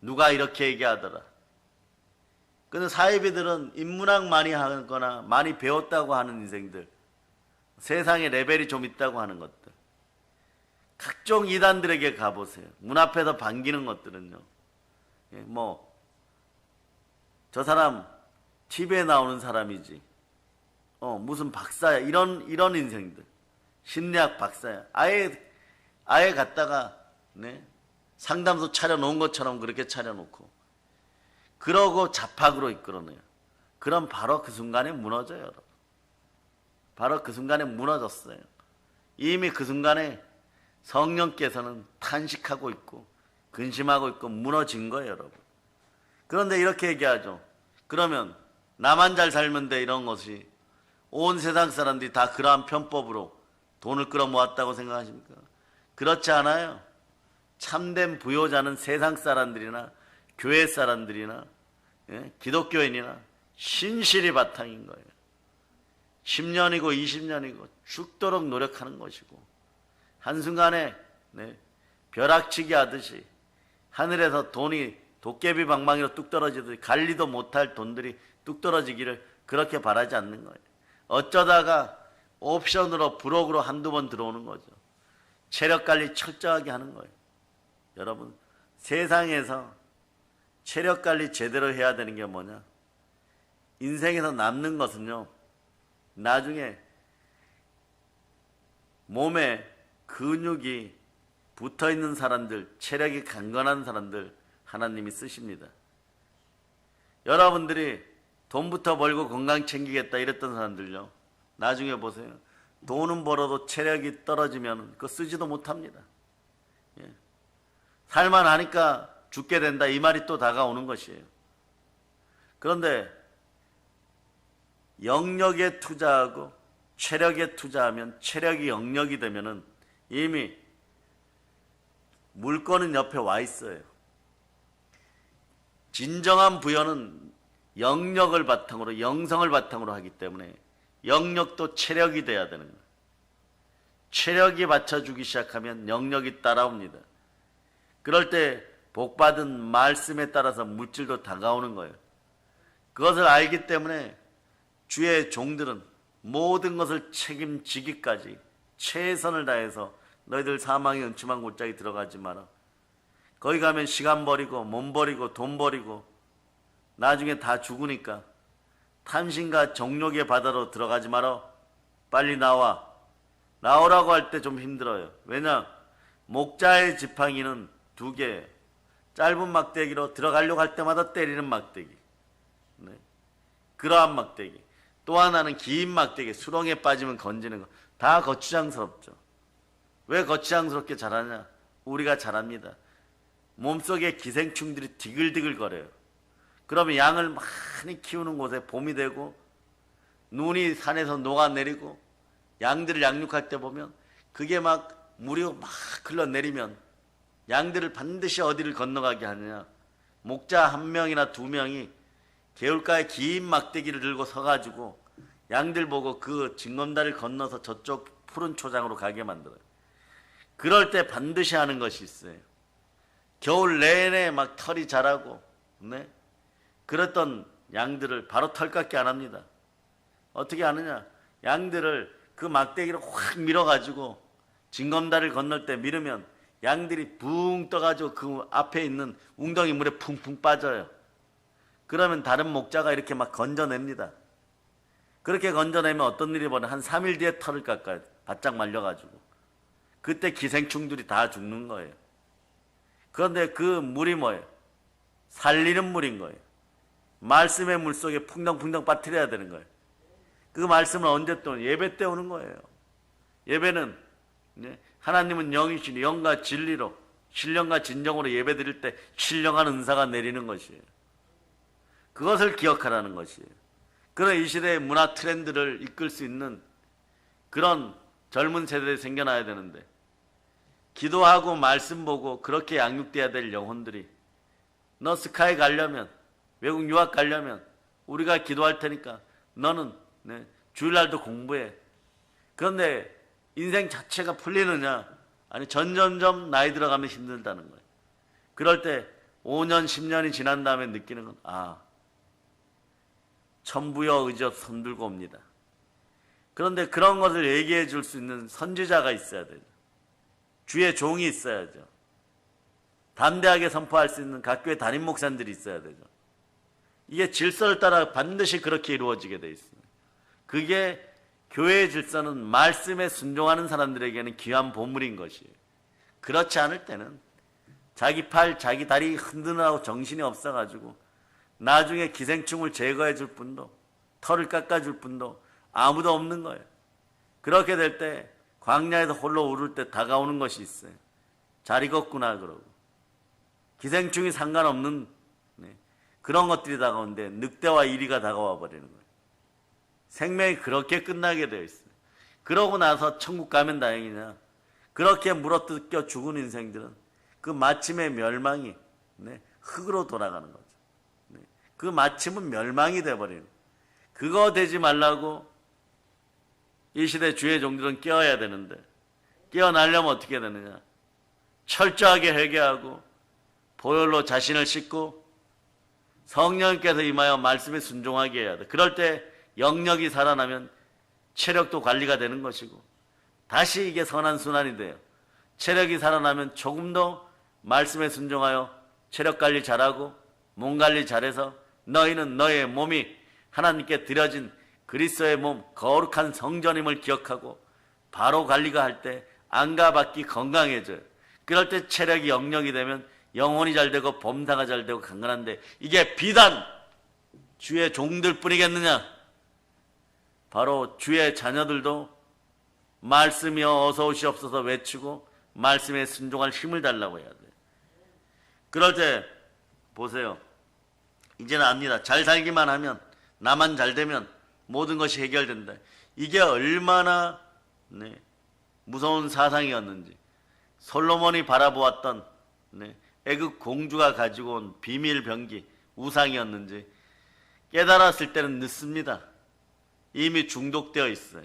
누가 이렇게 얘기하더라. 근데 사이비들은 인문학 많이 하거나 많이 배웠다고 하는 인생들, 세상에 레벨이 좀 있다고 하는 것들, 각종 이단들에게 가보세요. 문 앞에서 반기는 것들은요, 저 사람 TV에 나오는 사람이지, 무슨 박사야, 이런 인생들, 심리학 박사야, 아예 갖다가 상담소 차려놓은 것처럼 그렇게 차려놓고, 그러고 잡학으로 이끌어내요. 그럼 바로 그 순간에 무너져요, 여러분. 바로 그 순간에 무너졌어요. 이미 그 순간에 성령께서는 탄식하고 있고 근심하고 있고 무너진 거예요, 여러분. 그런데 이렇게 얘기하죠. 그러면 나만 잘 살면 돼, 이런 것이 온 세상 사람들이 다 그러한 편법으로 돈을 끌어모았다고 생각하십니까? 그렇지 않아요. 참된 부요자는 세상 사람들이나 교회 사람들이나 기독교인이나 신실이 바탕인 거예요. 10년이고 20년이고 죽도록 노력하는 것이고, 한순간에 벼락치기 하듯이 하늘에서 돈이 도깨비 방망이로 뚝 떨어지듯이 관리도 못할 돈들이 뚝 떨어지기를 그렇게 바라지 않는 거예요. 어쩌다가 옵션으로 브록으로 한두 번 들어오는 거죠. 체력관리 철저하게 하는 거예요. 여러분, 세상에서 체력관리 제대로 해야 되는 게 뭐냐? 인생에서 남는 것은요, 나중에 몸에 근육이 붙어있는 사람들, 체력이 강건한 사람들 하나님이 쓰십니다. 여러분들이 돈부터 벌고 건강 챙기겠다 이랬던 사람들요, 나중에 보세요. 돈은 벌어도 체력이 떨어지면 그거 쓰지도 못합니다. 예. 살만 하니까 죽게 된다 이 말이 또 다가오는 것이에요. 그런데 영역에 투자하고 체력에 투자하면 체력이 영역이 되면은 이미 물건은 옆에 와 있어요. 진정한 부여는 영역을 바탕으로 영성을 바탕으로 하기 때문에 영역도 체력이 돼야 되는 거예요. 체력이 받쳐주기 시작하면 영역이 따라옵니다. 그럴 때 복받은 말씀에 따라서 물질도 다가오는 거예요. 그것을 알기 때문에 주의 종들은 모든 것을 책임지기까지 최선을 다해서 너희들 사망의 은침한 골짜기 들어가지 마라. 거기 가면 시간 버리고 몸 버리고 돈 버리고 나중에 다 죽으니까 탐심과 정욕의 바다로 들어가지 마라. 빨리 나와. 나오라고 할 때 좀 힘들어요. 왜냐? 목자의 지팡이는 2개, 짧은 막대기로 들어가려고 할 때마다 때리는 막대기. 네. 그러한 막대기. 또 하나는 긴 막대기, 수렁에 빠지면 건지는 거. 다 거추장스럽죠. 왜 거추장스럽게 자라냐? 우리가 잘합니다. 몸속에 기생충들이 디글디글 거려요. 그러면 양을 많이 키우는 곳에 봄이 되고 눈이 산에서 녹아내리고 양들을 양육할 때 보면 그게 막 물이 막 흘러내리면 양들을 반드시 어디를 건너가게 하느냐? 목자 1명이나 2명이 개울가에 긴 막대기를 들고 서가지고 양들 보고 그 징검다리를 건너서 저쪽 푸른 초장으로 가게 만들어요. 그럴 때 반드시 하는 것이 있어요. 겨울 내내 막 털이 자라고, 네? 그랬던 양들을 바로 털깎기 안 합니다. 어떻게 하느냐? 양들을 그 막대기를 확 밀어가지고 징검다리를 건널 때 밀으면 양들이 붕 떠가지고 그 앞에 있는 웅덩이 물에 풍풍 빠져요. 그러면 다른 목자가 이렇게 막 건져냅니다. 그렇게 건져내면 어떤 일이 벌어요? 한 3일 뒤에 털을 깎아요. 바짝 말려가지고. 그때 기생충들이 다 죽는 거예요. 그런데 그 물이 뭐예요? 살리는 물인 거예요. 말씀의 물 속에 풍덩풍덩 빠뜨려야 되는 거예요. 그 말씀을 언제 또 예배 때 오는 거예요. 예배는 하나님은 영이시니 영과 진리로 신령과 진정으로 예배 드릴 때 신령한 은사가 내리는 것이에요. 그것을 기억하라는 것이에요. 그런 이 시대의 문화 트렌드를 이끌 수 있는 그런 젊은 세대들이 생겨나야 되는데 기도하고 말씀 보고 그렇게 양육돼야 될 영혼들이 너 스카이 가려면 외국 유학 가려면 우리가 기도할 테니까 너는 주일날도 공부해. 그런데 인생 자체가 풀리느냐? 아니 점점 나이 들어가면 힘들다는 거예요. 그럴 때 5년 10년이 지난 다음에 느끼는 건 천부여 의젓 손들고 옵니다. 그런데 그런 것을 얘기해 줄 수 있는 선지자가 있어야 되죠. 주의 종이 있어야죠. 담대하게 선포할 수 있는 각 교회 담임 목사님들이 있어야 되죠. 이게 질서를 따라 반드시 그렇게 이루어지게 돼 있습니다. 그게 교회의 질서는 말씀에 순종하는 사람들에게는 귀한 보물인 것이에요. 그렇지 않을 때는 자기 팔, 자기 다리 흔드느라고 정신이 없어가지고 나중에 기생충을 제거해 줄 뿐도 털을 깎아줄 뿐도 아무도 없는 거예요. 그렇게 될 때 광야에서 홀로 오를 때 다가오는 것이 있어요. 잘 익었구나 그러고 기생충이 상관없는 그런 것들이 다가오는데 늑대와 이리가 다가와 버리는 거예요. 생명이 그렇게 끝나게 되어 있어요. 그러고 나서 천국 가면 다행이냐. 그렇게 물어뜯겨 죽은 인생들은 그 마침의 멸망이 흙으로 돌아가는 거죠. 그 마침은 멸망이 돼버리는 거예요. 그거 되지 말라고 이 시대 주의 종들은 깨어야 되는데 깨어나려면 어떻게 되느냐. 철저하게 회개하고 보혈로 자신을 씻고 성령께서 임하여 말씀에 순종하게 해야 돼. 그럴 때 영역이 살아나면 체력도 관리가 되는 것이고 다시 이게 선한 순환이 돼요. 체력이 살아나면 조금 더 말씀에 순종하여 체력 관리 잘하고 몸 관리 잘해서 너희는 너의 몸이 하나님께 드려진 그리스도의 몸 거룩한 성전임을 기억하고 바로 관리가 할 때 안과 밖이 건강해져요. 그럴 때 체력이 영역이 되면 영혼이 잘 되고 범사가 잘 되고 강건한데 이게 비단 주의 종들 뿐이겠느냐? 바로 주의 자녀들도 말씀이여 어서 오시옵소서 외치고 말씀에 순종할 힘을 달라고 해야 돼. 그럴 때 보세요. 이제는 압니다. 잘 살기만 하면, 나만 잘 되면 모든 것이 해결된다. 이게 얼마나 무서운 사상이었는지. 솔로몬이 바라보았던 애굽 공주가 가지고 온 비밀 병기 우상이었는지 깨달았을 때는 늦습니다. 이미 중독되어 있어요.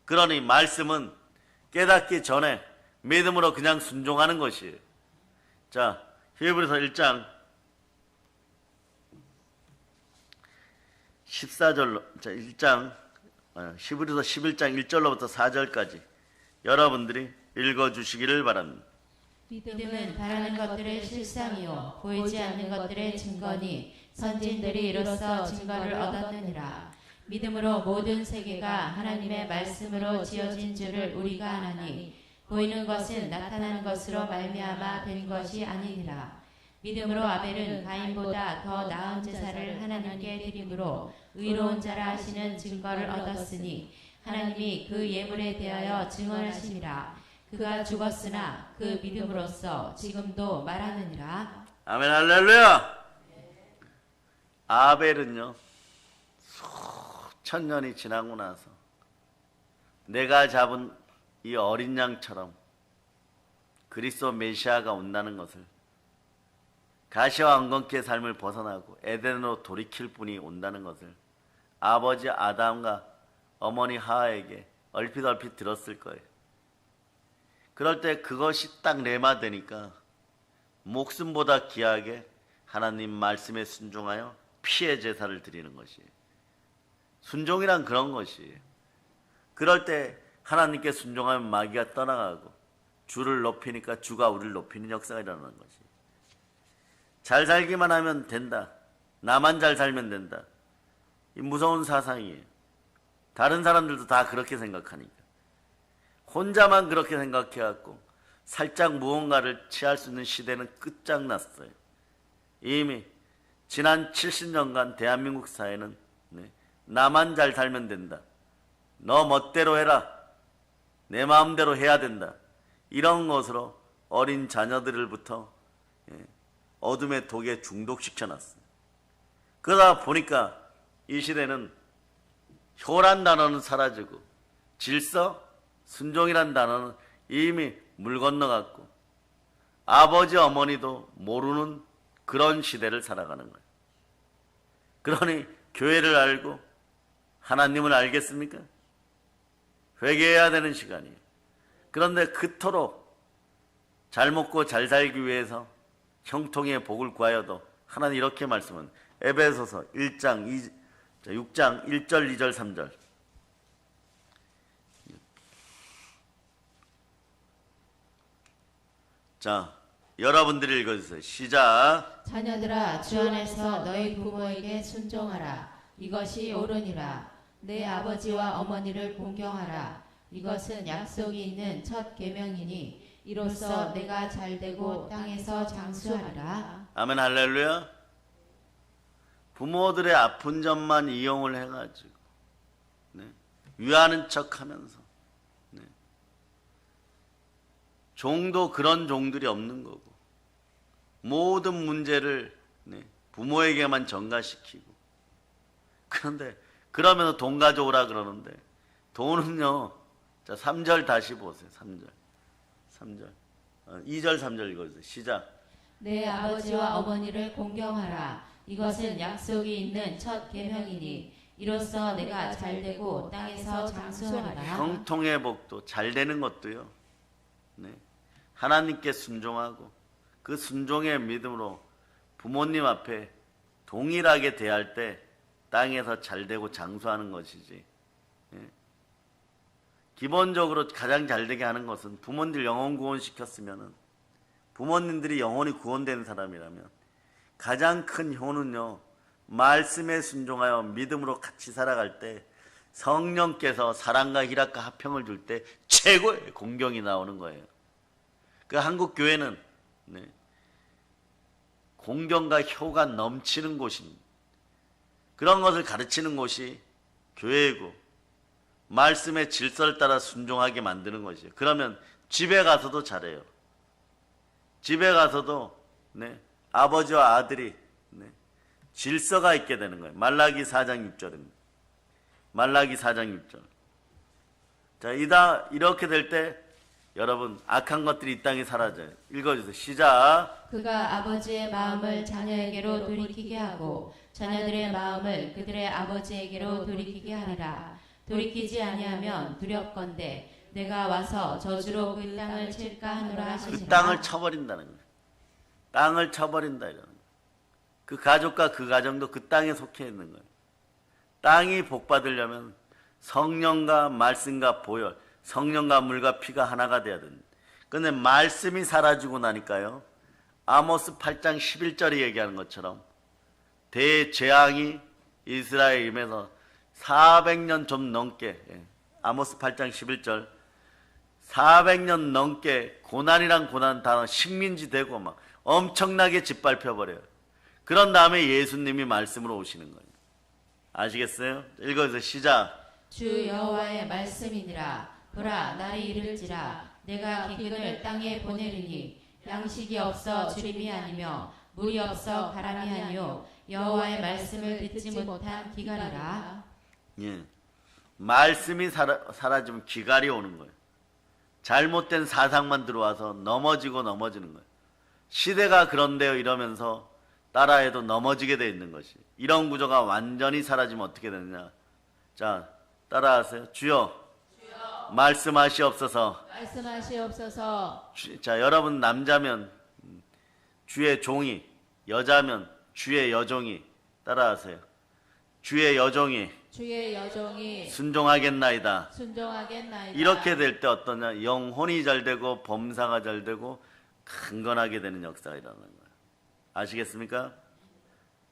그러니 말씀은 깨닫기 전에 믿음으로 그냥 순종하는 것이에요. 자, 히브리서 1장 14절로, 자, 히브리서 11장 1절로부터 4절까지 여러분들이 읽어주시기를 바랍니다. 믿음은 바라는 것들의 실상이요 보이지 않는 것들의 증거니 선진들이 이로써 증거를 얻었느니라. 믿음으로 모든 세계가 하나님의 말씀으로 지어진 줄을 우리가 아나니 보이는 것은 나타나는 것으로 말미암아 된 것이 아니니라. 믿음으로 아벨은 가인보다 더 나은 제사를 하나님께 드림으로 의로운 자라 하시는 증거를 얻었으니 하나님이 그 예물에 대하여 증언하심이라. 그가 죽었으나 그 믿음으로써 지금도 말하느니라. 아멘 할렐루야. 아벨은요 수천 년이 지나고 나서 내가 잡은 이 어린 양처럼 그리스도 메시아가 온다는 것을, 가시와 엉겅퀴의 삶을 벗어나고 에덴으로 돌이킬 분이 온다는 것을 아버지 아담과 어머니 하와에게 얼핏 들었을 거예요. 그럴 때 그것이 딱 레마되니까 목숨보다 귀하게 하나님 말씀에 순종하여 피의 제사를 드리는 것이에요. 순종이란 그런 것이에요. 그럴 때 하나님께 순종하면 마귀가 떠나가고 주를 높이니까 주가 우리를 높이는 역사가 일어나는 것이에요. 잘 살기만 하면 된다. 나만 잘 살면 된다. 이 무서운 사상이에요. 다른 사람들도 다 그렇게 생각하니까. 혼자만 그렇게 생각해갖고 살짝 무언가를 취할 수 있는 시대는 끝장났어요. 이미 지난 70년간 대한민국 사회는 나만 잘 살면 된다. 너 멋대로 해라. 내 마음대로 해야 된다. 이런 것으로 어린 자녀들을부터 어둠의 독에 중독시켜놨어요. 그러다 보니까 이 시대는 효란 단어는 사라지고 질서, 순종이란 단어는 이미 물 건너갔고 아버지 어머니도 모르는 그런 시대를 살아가는 거예요. 그러니 교회를 알고 하나님을 알겠습니까? 회개해야 되는 시간이에요. 그런데 그토록 잘 먹고 잘 살기 위해서 형통의 복을 구하여도 하나님 이렇게 말씀은 에베소서 6장 1절 2절 3절. 자, 여러분들이 읽어주세요. 시작. 자녀들아 주 안에서 너희 부모에게 순종하라. 이것이 옳으니라. 내 아버지와 어머니를 공경하라. 이것은 약속이 있는 첫 계명이니 이로써 내가 잘되고 땅에서 장수하리라. 아멘 할렐루야. 부모들의 아픈 점만 이용을 해가지고 위하는 척하면서 종도 그런 종들이 없는 거고 모든 문제를 부모에게만 전가시키고, 그런데 그러면서 돈 가져오라 그러는데 돈은요, 자 3절 다시 보세요. 3절 2절 3절 읽어주세요. 시작. 내 아버지와 어머니를 공경하라. 이것은 약속이 있는 첫 계명이니 이로써 내가 잘되고 땅에서 장수하리라. 형통의 복도 잘 되는 것도요, 하나님께 순종하고 그 순종의 믿음으로 부모님 앞에 동일하게 대할 때 땅에서 잘되고 장수하는 것이지. 기본적으로 가장 잘되게 하는 것은 부모님들 영혼 구원시켰으면, 부모님들이 영혼이 구원된 사람이라면 가장 큰 효는요, 말씀에 순종하여 믿음으로 같이 살아갈 때 성령께서 사랑과 희락과 화평을 줄 때 최고의 공경이 나오는 거예요. 그 한국 교회는 공경과 효가 넘치는 곳입니다. 그런 것을 가르치는 곳이 교회이고 말씀의 질서를 따라 순종하게 만드는 것이에요. 그러면 집에 가서도 잘해요. 집에 가서도 아버지와 아들이 질서가 있게 되는 거예요. 말라기 4장 6절입니다. 말라기 4장 6절. 자, 이렇게 될 때 여러분 악한 것들이 이 땅에 사라져요. 읽어주세요. 시작. 그가 아버지의 마음을 자녀에게로 돌이키게 하고 자녀들의 마음을 그들의 아버지에게로 돌이키게 하리라. 돌이키지 아니하면 두렵건대 내가 와서 저주로 그 땅을 칠까 하노라 하시니라. 그 땅을 쳐버린다는 거예요. 땅을 쳐버린다 이러는 거예요. 그 가족과 그 가정도 그 땅에 속해 있는 거예요. 땅이 복받으려면 성령과 말씀과 보혈, 성령과 물과 피가 하나가 돼야 됩니다. 그런데 말씀이 사라지고 나니까요. 아모스 8장 11절이 얘기하는 것처럼 대재앙이 이스라엘에 임해서 400년 좀 넘게, 아모스 8장 11절, 400년 넘게 고난이란 고난 단어 식민지 되고 막 엄청나게 짓밟혀버려요. 그런 다음에 예수님이 말씀으로 오시는 거예요. 아시겠어요? 읽어주세요. 시작. 주 여호와의 말씀이니라. 보라 날이 이를지라. 내가 기근을 땅에 보내리니 양식이 없어 주림이 아니며 물이 없어 바람이 아니요 여호와의 말씀을 듣지 못한 기갈이라. 예. 말씀이 사라지면 기갈이 오는 거예요. 잘못된 사상만 들어와서 넘어지는 거예요. 시대가 그런데요 이러면서 따라해도 넘어지게 돼 있는 것이. 이런 구조가 완전히 사라지면 어떻게 되느냐. 자, 따라하세요. 주여, 말씀하시옵소서. 말씀하시옵소서. 자, 여러분 남자면 주의 종이, 여자면 주의 여종이. 따라하세요. 주의 여종이 주의 여종이 순종하겠나이다. 순종하겠나이다. 이렇게 될 때 어떠냐? 영혼이 잘 되고 범사가 잘 되고 강건하게 되는 역사가 일어나는 거예요. 아시겠습니까?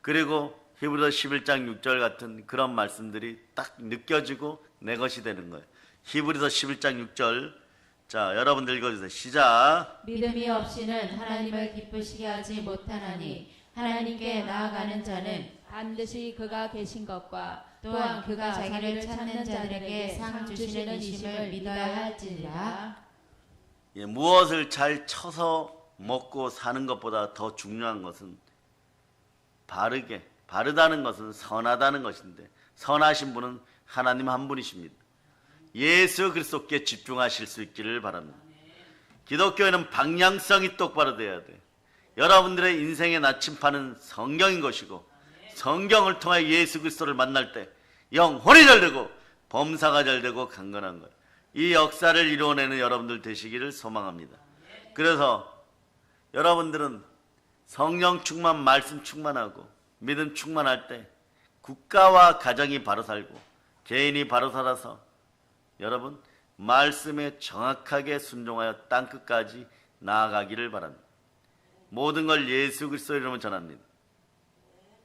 그리고 히브리서 11장 6절 같은 그런 말씀들이 딱 느껴지고 내 것이 되는 거예요. 히브리서 11장 6절. 자, 여러분들 읽어주세요. 시작. 믿음이 없이는 하나님을 기쁘시게 하지 못하나니 하나님께 나아가는 자는 반드시 그가 계신 것과 또한 그가 자기를 찾는 자들에게 상 주시는 이심을 믿어야 할지니라. 예, 무엇을 잘 쳐서 먹고 사는 것보다 더 중요한 것은 바르다는 것은 선하다는 것인데 선하신 분은 하나님 한 분이십니다. 예수 그리스도께 집중하실 수 있기를 바랍니다. 기독교에는 방향성이 똑바로 돼야 돼요. 여러분들의 인생의 나침판은 성경인 것이고 성경을 통해 예수 그리스도를 만날 때 영혼이 잘 되고 범사가 잘 되고 강건한 것. 이 역사를 이루어내는 여러분들 되시기를 소망합니다. 그래서 여러분들은 성령 충만, 말씀 충만하고 믿음 충만할 때 국가와 가정이 바로 살고 개인이 바로 살아서 여러분 말씀에 정확하게 순종하여 땅끝까지 나아가기를 바랍니다. 모든 걸 예수 그리스도 이름으로 전합니다.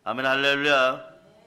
아멘 할렐루야.